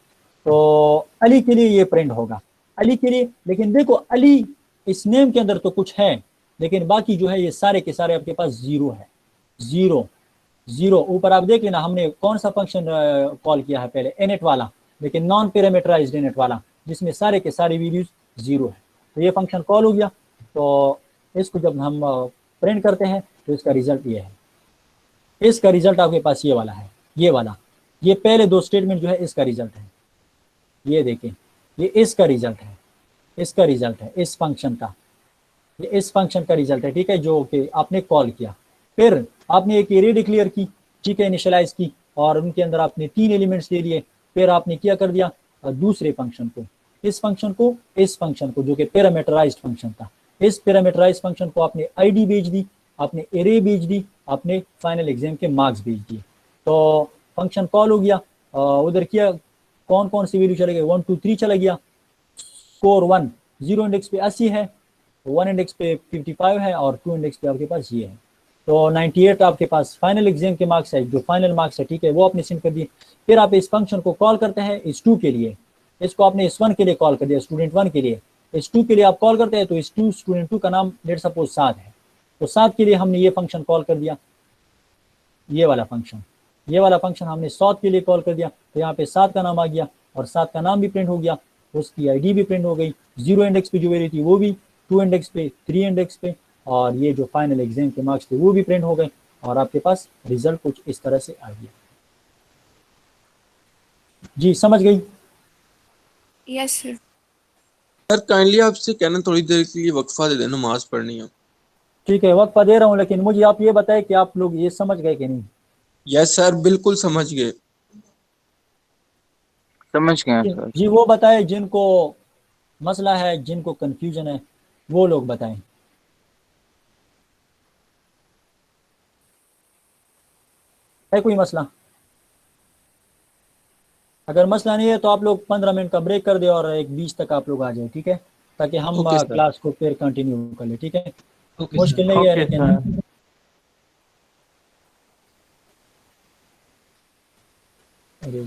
तो अली के लिए ये प्रिंट होगा, अली के लिए। लेकिन देखो अली इस नेम के अंदर तो कुछ है, लेकिन बाकी जो है ये सारे के सारे आपके पास 0 है, 0 0। ऊपर आप देख लेना हमने कौन सा फंक्शन कॉल किया है पहले, इनिट वाला, लेकिन नॉन पैरामीटराइज्ड इनिट वाला, जिसमें सारे के सारे वैल्यूज 0 है। तो ये फंक्शन कॉल हो गया, तो इसको जब हम प्रिंट करते हैं तो इसका रिजल्ट ये है, इसका रिजल्ट आपके पास ये वाला है, ये वाला, ये पहले दो स्टेटमेंट जो है इसका रिजल्ट है, ये देखें, ये इसका रिजल्ट है, इसका रिजल्ट है इस फंक्शन का, ये इस फंक्शन का रिजल्ट है, ठीक है, जो कि आपने कॉल किया। फिर आपने एक एरे डिक्लेयर की, ठीक है, इनिशियलाइज की, और उनके अंदर आपने 3 एलिमेंट्स दे दिए। फिर आपने क्या कर दिया, दूसरे फंक्शन को, इस फंक्शन को, इस फंक्शन को जो कि पैरामीटराइज्ड फंक्शन था, इस पैरामीटराइज्ड फंक्शन को आपने आईडी भेज दी, आपने एरे भेज दी, आपने फाइनल एग्जाम के मार्क्स भेज दिए। तो फंक्शन कॉल हो गया, उधर किया, कौन कौन सी वैल्यू चले गए, 1 2 3 चला गया। स्कोर 1 0 इंडेक्स पे 80 है, 1 इंडेक्स पे 55 है, और 2 इंडेक्स पे आपके पास ये है। तो 98 आपके पास फाइनल एग्जाम के मार्क्स है, जो फाइनल मार्क्स है, ठीक है, वो आपने सेंड कर दिए। फिर आप इस फंक्शन को कॉल करते हैं इस 2 के लिए, इसको आपने इस 1 के लिए कॉल कर दिया, स्टूडेंट 1 के लिए, इस 2 के लिए आप कॉल करते हैं, तो इस 2 स्टूडेंट 2 का नाम लेट सपोज 7 है, तो 7 के लिए हमने ये फंक्शन कॉल कर दिया, ये वाला फंक्शन, ये वाला फंक्शन हमने 7 के लिए कॉल कर दिया, तो यहाँ पे 7 का नाम आ गया और 7 का नाम भी प्रिंट हो गया, उसकी आईडी भी प्रिंट हो गई, 0 इंडेक्स पे जो वैल्यू थी वो भी, 2 इंडेक्स पे, 3 इंडेक्स पे, और ये जो फाइनल एग्जाम के मार्क्स थे वो भी प्रिंट हो गए, और आपके पास रिजल्ट कुछ इस तरह से आ गया। जी समझ गई? Yes sir. सर काइंडली आपसे कहना, थोड़ी देर के लिए वक्फा दे देना, नमाज पढ़नी है। ठीक है, वक्फा दे रहा हूँ, लेकिन मुझे आप ये बताएं कि आप लोग ये समझ गए कि नहीं? यस सर, बिल्कुल समझ गए, समझ गए सर। जी वो बताए जिनको मसला है, जिनको कन्फ्यूजन है वो लोग बताएं। है कोई मसला? अगर मसला नहीं है तो आप लोग 15 मिनट का ब्रेक कर दे और 1:20 तक आप लोग आ जाए, ठीक है, ताकि हम ओके सर। क्लास को फिर कंटिन्यू कर ले, ठीक है। ओके मुश्किल सर। नहीं है ओके लेकिन सर। अरे